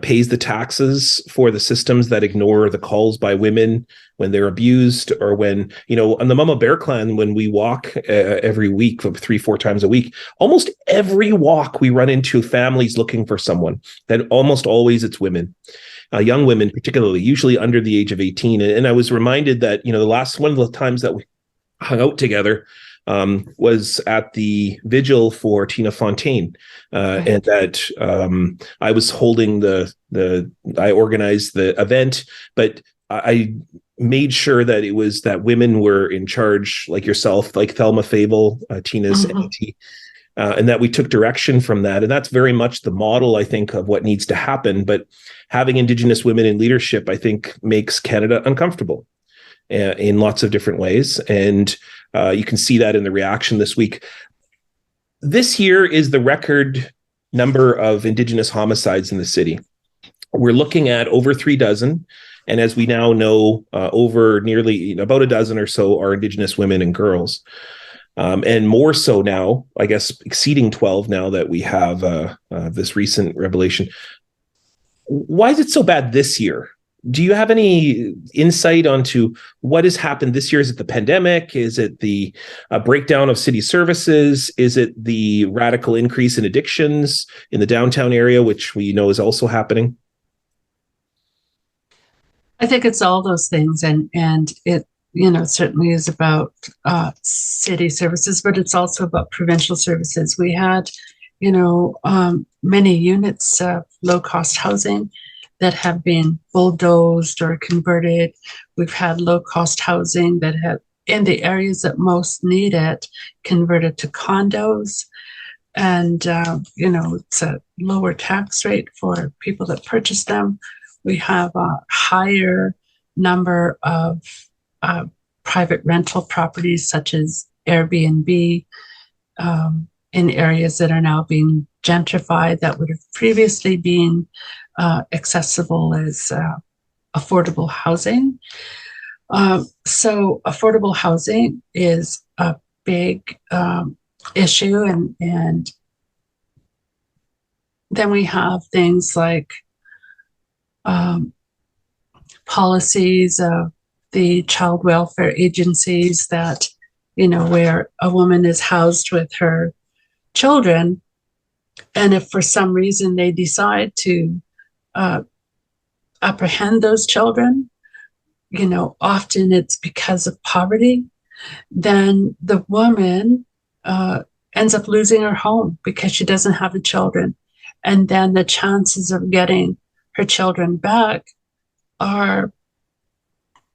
pays the taxes for the systems that ignore the calls by women when they're abused, or when, on the Mama Bear Clan, when we walk every week, 3-4 times a week, almost every walk we run into families looking for someone. Then almost always it's women, young women, particularly, usually under the age of 18. And I was reminded that, the last one of the times that we hung out together was at the vigil for Tina Fontaine, and that I was holding I organized the event, but I made sure that it was that women were in charge, like yourself, like Thelma Fable, Tina's auntie, and that we took direction from that. And that's very much the model, I think, of what needs to happen. But having Indigenous women in leadership, I think, makes Canada uncomfortable in lots of different ways. And you can see that in the reaction this week. this year is the record number of Indigenous homicides in the city. We're looking at over 3 dozen. And as we now know, over nearly about a dozen or so are Indigenous women and girls. And more so now, I guess, exceeding 12 now that we have this recent revelation. Why is it so bad this year? Do you have any insight onto what has happened this year? Is it the pandemic? Is it the breakdown of city services? Is it the radical increase in addictions in the downtown area, which we know is also happening? I think it's all those things, and it certainly is about city services, but it's also about provincial services. We had many units of low-cost housing that have been bulldozed or converted. We've had low-cost housing that have, in the areas that most need it, converted to condos. And, it's a lower tax rate for people that purchase them. We have a higher number of private rental properties, such as Airbnb, in areas that are now being gentrified that would have previously been accessible as affordable housing. So affordable housing is a big issue. And then we have things like policies of the child welfare agencies that, where a woman is housed with her children, and if for some reason they decide to apprehend those children, often it's because of poverty, then the woman ends up losing her home because she doesn't have the children. And then the chances of getting her children back are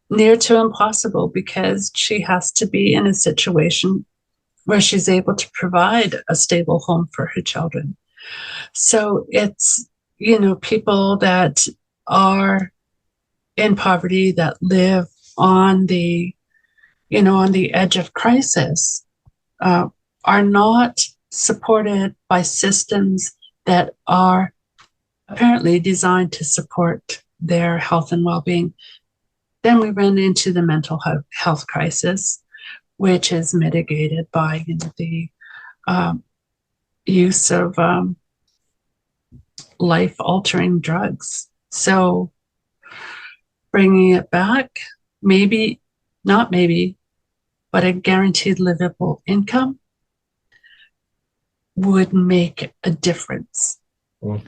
near to impossible because she has to be in a situation where she's able to provide a stable home for her children. So it's, people that are in poverty, that live on the edge of crisis, are not supported by systems that are apparently designed to support their health and well-being. Then we run into the mental health crisis, which is mitigated by the use of life-altering drugs. So bringing it back, maybe, not maybe, but a guaranteed livable income would make a difference. When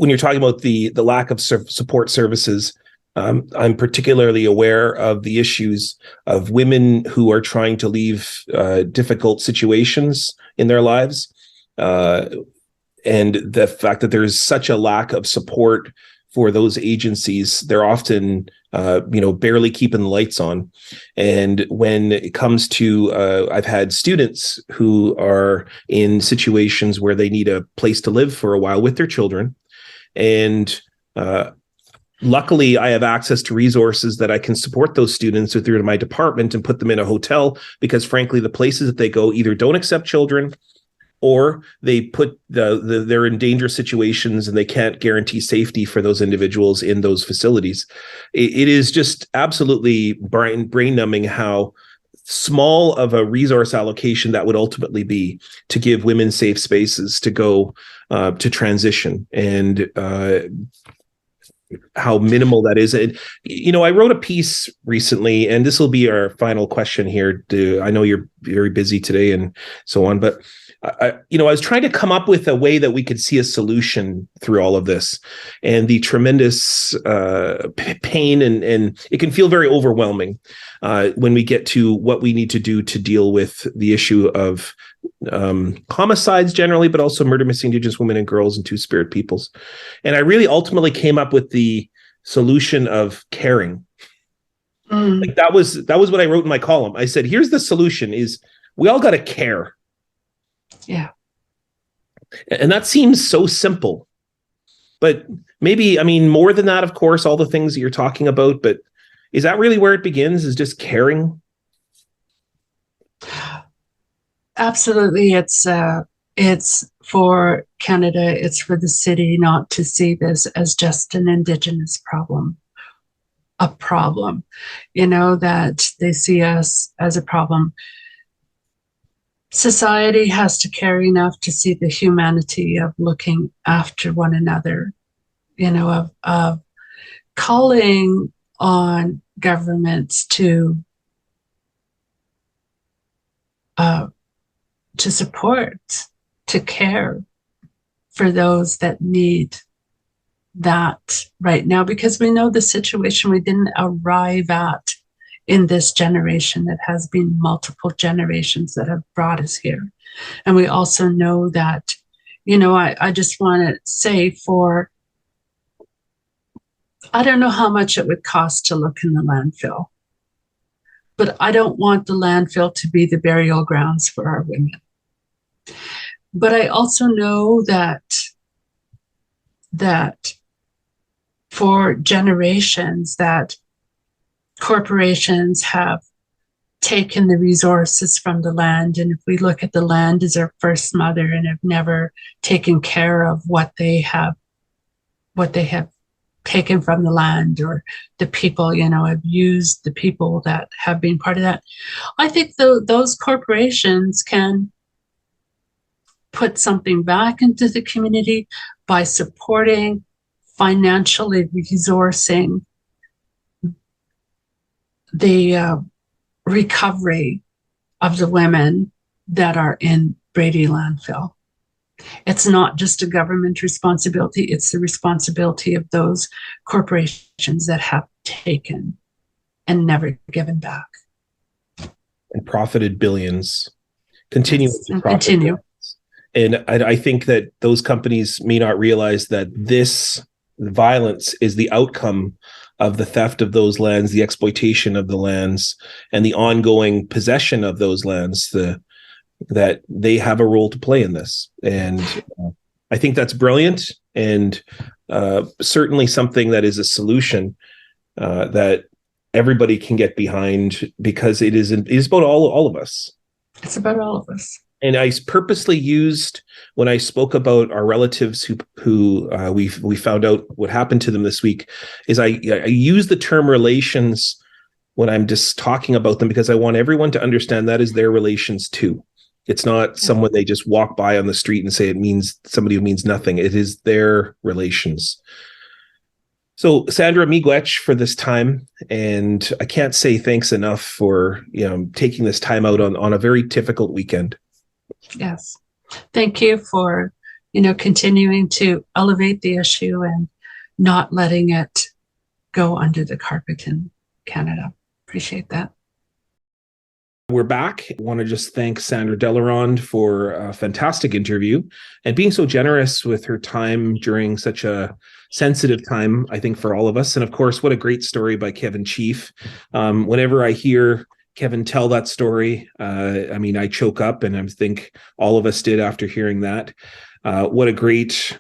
you're talking about the lack of support services, I'm particularly aware of the issues of women who are trying to leave difficult situations in their lives, and the fact that there's such a lack of support for those agencies. They're often barely keeping the lights on. And when it comes to I've had students who are in situations where they need a place to live for a while with their children, and luckily I have access to resources that I can support those students through my department and put them in a hotel, because frankly the places that they go either don't accept children, or they put they're in dangerous situations and they can't guarantee safety for those individuals in those facilities. It is just absolutely brain numbing how small of a resource allocation that would ultimately be to give women safe spaces to go to transition, and how minimal that is. And, I wrote a piece recently, and this will be our final question here. I know you're very busy today and so on, but I was trying to come up with a way that we could see a solution through all of this, and the tremendous pain, and it can feel very overwhelming when we get to what we need to do to deal with the issue of homicides generally, but also murder missing Indigenous women and girls and Two-Spirit peoples. And I really ultimately came up with the solution of caring. Like that was what I wrote in my column. I said, here's the solution: is we all got to care. Yeah. And that seems so simple, but maybe, more than that, of course, all the things that you're talking about, but is that really where it begins, is just caring? Absolutely. It's for Canada, it's for the city not to see this as just an Indigenous problem, a problem, that they see us as a problem. Society has to care enough to see the humanity of looking after one another, of calling on governments to support, to care for those that need that right now, because we know the situation we didn't arrive at in this generation. It has been multiple generations that have brought us here. And we also know that, I just want to say I don't know how much it would cost to look in the landfill, but I don't want the landfill to be the burial grounds for our women. But I also know that for generations that corporations have taken the resources from the land. And if we look at the land as our first mother and have never taken care of what they have taken from the land, or the people, have used the people that have been part of that. I think those corporations can put something back into the community by supporting, financially resourcing the recovery of the women that are in Brady landfill. It's not just a government responsibility, it's the responsibility of those corporations that have taken and never given back. And profited billions, continuing Yes, to and profit continue. billions. And I think that those companies may not realize that this violence is the outcome of the theft of those lands, the exploitation of the lands, and the ongoing possession of those lands, that they have a role to play in this. And I think that's brilliant, and certainly something that is a solution that everybody can get behind, because it is about all of us. It's about all of us. And I purposely used, when I spoke about our relatives who we found out what happened to them this week, is I use the term relations when I'm just talking about them, because I want everyone to understand that is their relations too. It's not someone they just walk by on the street and say it means somebody who means nothing. It is their relations. So Sandra, miigwech for this time, and I can't say thanks enough for taking this time out on a very difficult weekend. Yes. Thank you for, continuing to elevate the issue and not letting it go under the carpet in Canada. Appreciate that. We're back. I want to just thank Sandra Delaronde for a fantastic interview and being so generous with her time during such a sensitive time, I think, for all of us. And of course, what a great story by Kevin Chief. Whenever I hear Kevin tell that story, I choke up, and I think all of us did after hearing that. What a great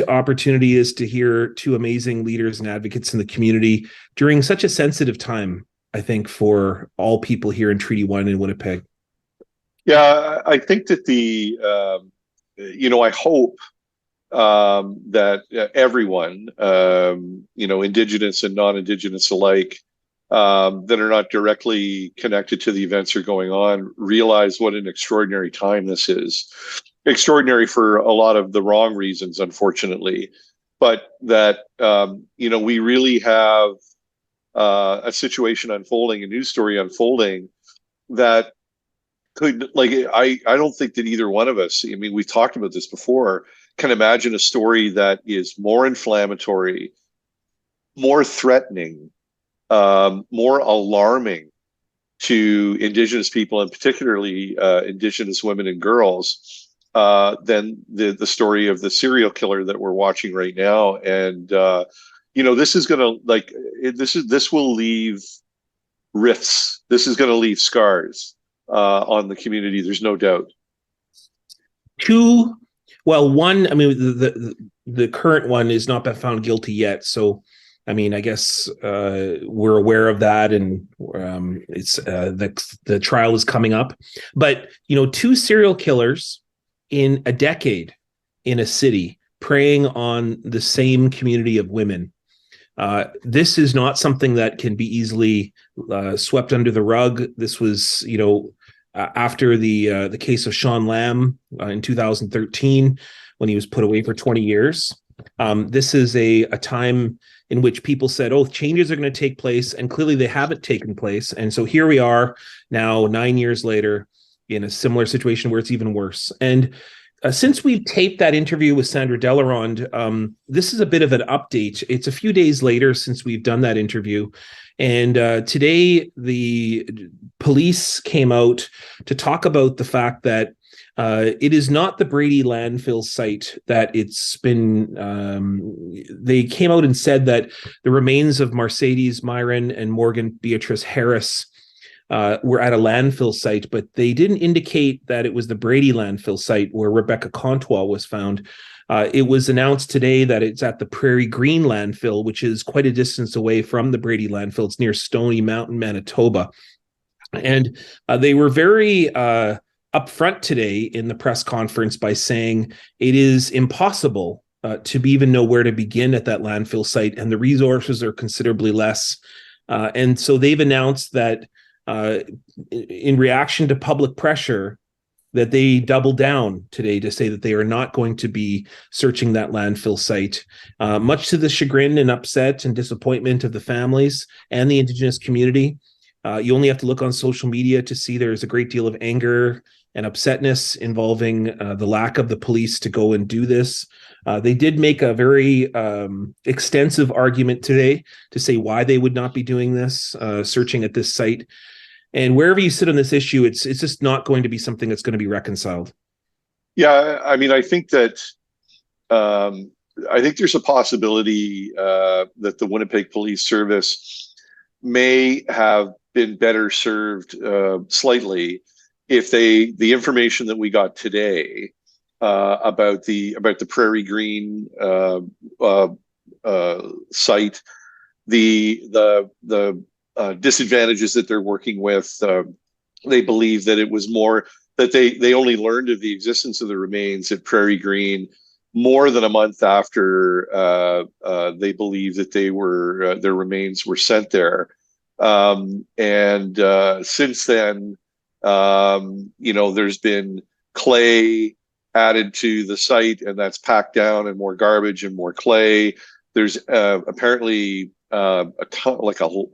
opportunity is to hear two amazing leaders and advocates in the community during such a sensitive time, I think, for all people here in Treaty 1 in Winnipeg. Yeah, I think that I hope that everyone, Indigenous and non-Indigenous alike, that are not directly connected to the events that are going on, realize what an extraordinary time this is. Extraordinary for a lot of the wrong reasons, unfortunately, but that, we really have a situation unfolding, a news story unfolding that could, I don't think that either one of us, we've talked about this before, can imagine a story that is more inflammatory, more threatening, more alarming to Indigenous people, and particularly Indigenous women and girls, than the story of the serial killer that we're watching right now. And this is going to this will leave rifts. This is going to leave scars on the community. There's no doubt. One, the current one is not been found guilty yet. So I mean, I guess we're aware of that, and it's the trial is coming up. But two serial killers in a decade in a city preying on the same community of women. This is not something that can be easily swept under the rug. This was, after the case of Sean Lamb in 2013, when he was put away for 20 years. This is a time in which people said, oh, changes are going to take place, and clearly they haven't taken place. And so here we are now, 9 years later, in a similar situation where it's even worse. And since we've taped that interview with Sandra Delaronde, this is a bit of an update. It's a few days later since we've done that interview. And today, the police came out to talk about the fact that it is not the Brady landfill site that it's been. They came out and said that the remains of Mercedes Myron and Morgan Beatrice Harris were at a landfill site, but they didn't indicate that it was the Brady landfill site where Rebecca Contois was found. It was announced today that it's at the Prairie Green landfill, which is quite a distance away from the Brady landfill. It's near Stony Mountain, Manitoba. And they were very upfront today in the press conference by saying it is impossible to even know where to begin at that landfill site, and the resources are considerably less. And so they've announced that in reaction to public pressure, that they double down today to say that they are not going to be searching that landfill site, much to the chagrin and upset and disappointment of the families and the Indigenous community. You only have to look on social media to see there's a great deal of anger and upsetness involving the lack of the police to go and do this. They did make a very extensive argument today to say why they would not be doing this, searching at this site. And wherever you sit on this issue, it's just not going to be something that's going to be reconciled. Yeah, I mean, I think that I think there's a possibility that the Winnipeg Police Service may have been better served slightly if the information that we got today about the Prairie Green site, the disadvantages that they're working with, they believe that it was more that they only learned of the existence of the remains at Prairie Green more than a month after they believe that their remains were sent there. And since then, there's been clay added to the site, and that's packed down, and more garbage and more clay. There's apparently a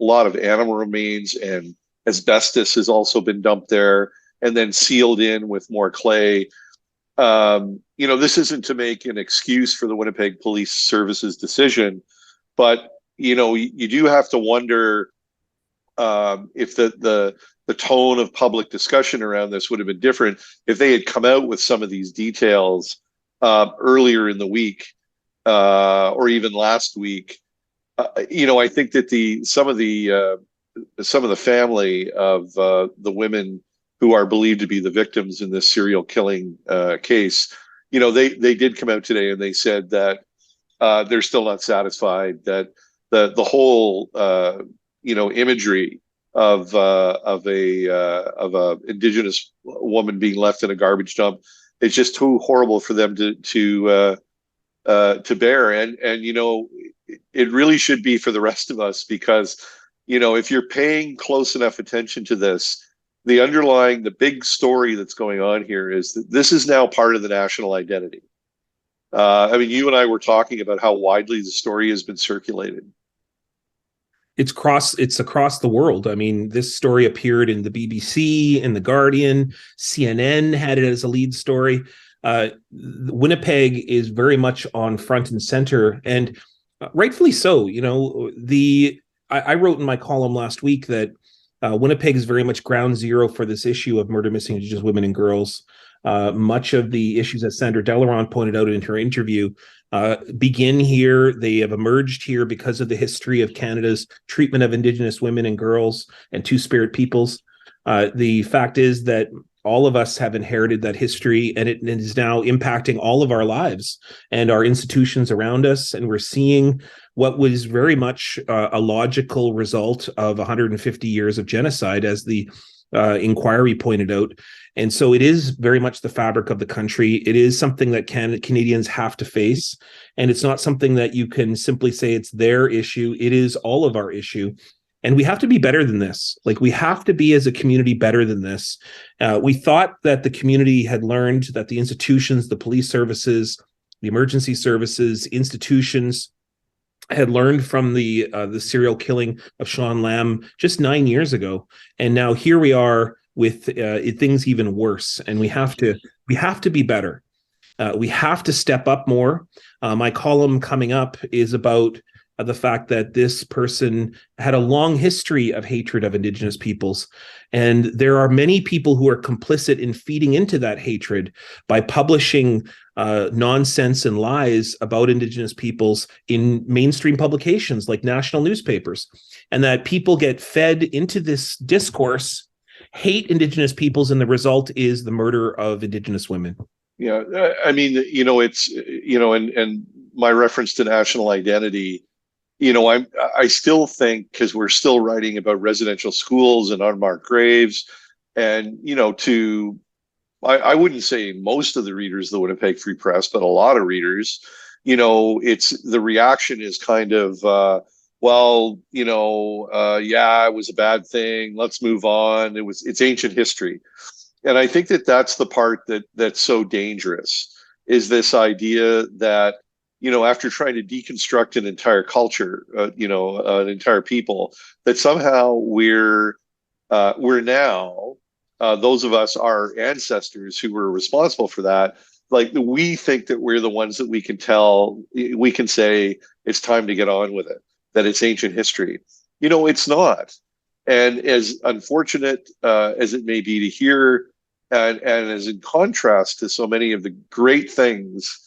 lot of animal remains, and asbestos has also been dumped there and then sealed in with more clay. This isn't to make an excuse for the Winnipeg Police Service's decision, but you do have to wonder if the tone of public discussion around this would have been different if they had come out with some of these details earlier in the week or even last week. I think that some of the family of the women who are believed to be the victims in this serial killing case, they did come out today and they said that they're still not satisfied, that the whole imagery of a Indigenous woman being left in a garbage dump is just too horrible for them to bear, and it really should be for the rest of us, because if you're paying close enough attention to this, the big story that's going on here is that this is now part of the national identity. You and I were talking about how widely the story has been circulated. It's across the world. I mean, this story appeared in the BBC, in the Guardian, CNN had it as a lead story. Winnipeg is very much on front and center, and rightfully so. I wrote in my column last week that Winnipeg is very much ground zero for this issue of murder, missing Indigenous women and girls. Much of the issues that Sandra Delaronde pointed out in her interview begin here. They have emerged here because of the history of Canada's treatment of Indigenous women and girls and Two-Spirit peoples. The fact is that all of us have inherited that history, and it is now impacting all of our lives and our institutions around us. And we're seeing what was very much a logical result of 150 years of genocide, as the inquiry pointed out. And so it is very much the fabric of the country. It is something that Canadians have to face. And it's not something that you can simply say it's their issue. It is all of our issue. And we have to be better than this. Like, we have to be, as a community, better than this. We thought that the community had learned, that the institutions, the police services, the emergency services, institutions had learned from the serial killing of Sean Lamb just 9 years ago. And now here we are with things even worse. And we have to be better. We have to step up more. My column coming up is about the fact that this person had a long history of hatred of Indigenous peoples. And there are many people who are complicit in feeding into that hatred by publishing nonsense and lies about Indigenous peoples in mainstream publications like national newspapers. And that people get fed into this discourse, hate Indigenous peoples, and the result is the murder of Indigenous women. Yeah, I mean, it's, and my reference to national identity, I still think, because we're still writing about residential schools and unmarked graves, and I wouldn't say most of the readers of the Winnipeg Free Press, but a lot of readers, it's the reaction is kind of yeah, it was a bad thing, let's move on, it's ancient history. And I think that's the part that's so dangerous, is this idea that after trying to deconstruct an entire culture, an entire people, that somehow we're now, those of us, our ancestors who were responsible for that, like, we think that we're the ones that we can say it's time to get on with it, that it's ancient history. It's not. And as unfortunate as it may be to hear, and as in contrast to so many of the great things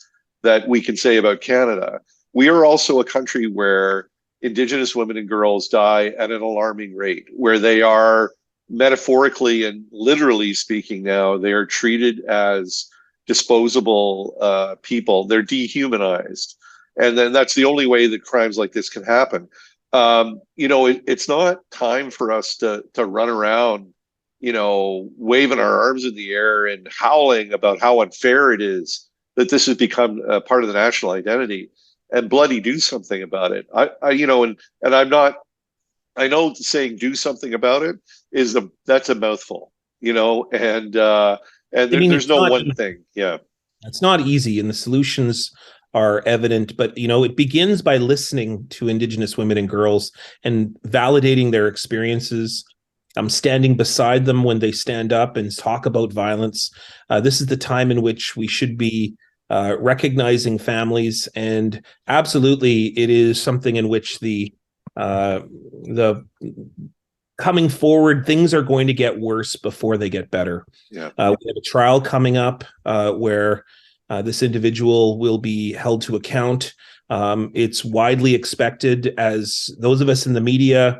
that we can say about Canada, we are also a country where Indigenous women and girls die at an alarming rate, where they are, metaphorically and literally speaking now, they are treated as disposable people. They're dehumanized. And then that's the only way that crimes like this can happen. It's not time for us to run around, waving our arms in the air and howling about how unfair it is that this has become a part of the national identity, and bloody do something about it. And I'm not, I know saying do something about it that's a mouthful, and there's no one thing. Yeah. It's not easy, and the solutions are evident, but it begins by listening to Indigenous women and girls and validating their experiences. I'm standing beside them when they stand up and talk about violence. This is the time in which we should be recognizing families, and absolutely, it is something in which the coming forward, things are going to get worse before they get better. Yeah. We have a trial coming up where this individual will be held to account. It's widely expected, as those of us in the media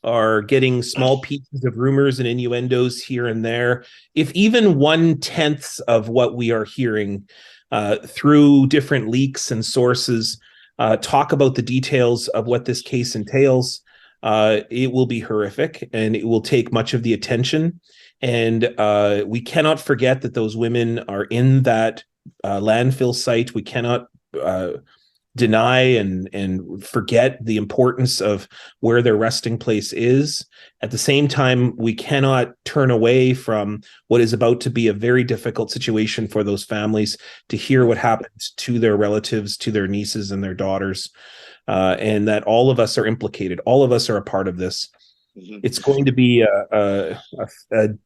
are getting small pieces of rumors and innuendos here and there. If even 1/10 of what we are hearing through different leaks and sources talk about the details of what this case entails, it will be horrific, and it will take much of the attention. And we cannot forget that those women are in that landfill site. We cannot deny and forget the importance of where their resting place is. At the same time, we cannot turn away from what is about to be a very difficult situation for those families, to hear what happened to their relatives, to their nieces and their daughters, and that all of us are implicated. All of us are a part of this. Mm-hmm. It's going to be a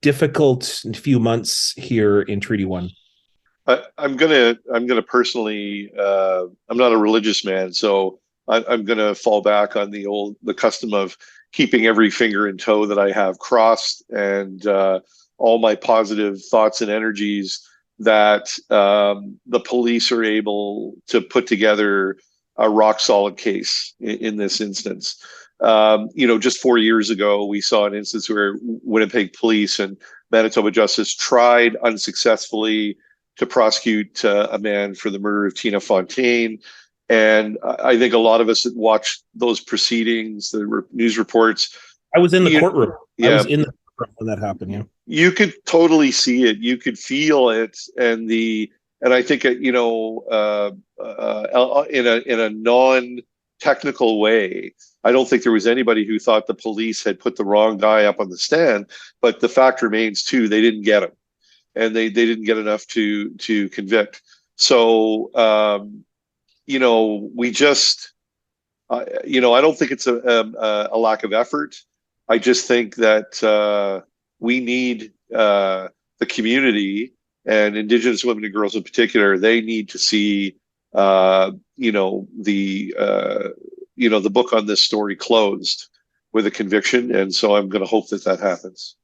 difficult few months here in Treaty 1. I'm gonna personally. I'm not a religious man, so I'm gonna fall back on the custom of keeping every finger in toe that I have crossed, and all my positive thoughts and energies that the police are able to put together a rock solid case in this instance. Just 4 years ago, we saw an instance where Winnipeg police and Manitoba Justice tried unsuccessfully to prosecute a man for the murder of Tina Fontaine. And I think a lot of us that watched those proceedings, the news reports. I was in the courtroom. Yeah. I was in the courtroom when that happened. Yeah. You could totally see it. You could feel it. And I think, in a non-technical way, I don't think there was anybody who thought the police had put the wrong guy up on the stand. But the fact remains, too, they didn't get him. And they didn't get enough to convict. So, we just, I don't think it's a lack of effort. I just think that we need the community, and Indigenous women and girls in particular. They need to see, the book on this story closed with a conviction, and so I'm going to hope that happens.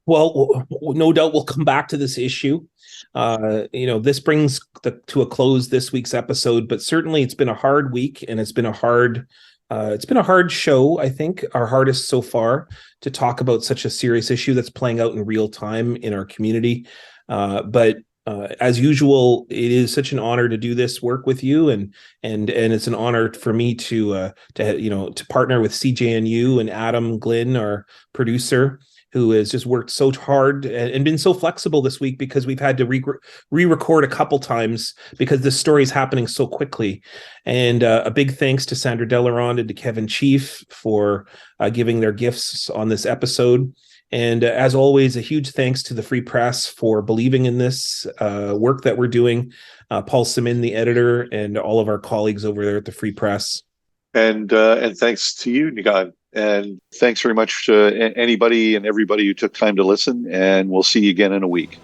Well, no doubt we'll come back to this issue. This brings to a close this week's episode, but certainly it's been a hard week, and it's been a hard show. I think our hardest so far to talk about such a serious issue that's playing out in real time in our community. But as usual, it is such an honor to do this work with you, and it's an honor for me to partner with CJNU and Adam Glynn, our producer, who has just worked so hard and been so flexible this week, because we've had to re-record a couple times because this story is happening so quickly. And a big thanks to Sandra Delaronde and to Kevin Chief for giving their gifts on this episode. And as always, a huge thanks to the Free Press for believing in this work that we're doing. Paul Simin, the editor, and all of our colleagues over there at the Free Press. And thanks to you, Niigaan. And thanks very much to anybody and everybody who took time to listen. And we'll see you again in a week.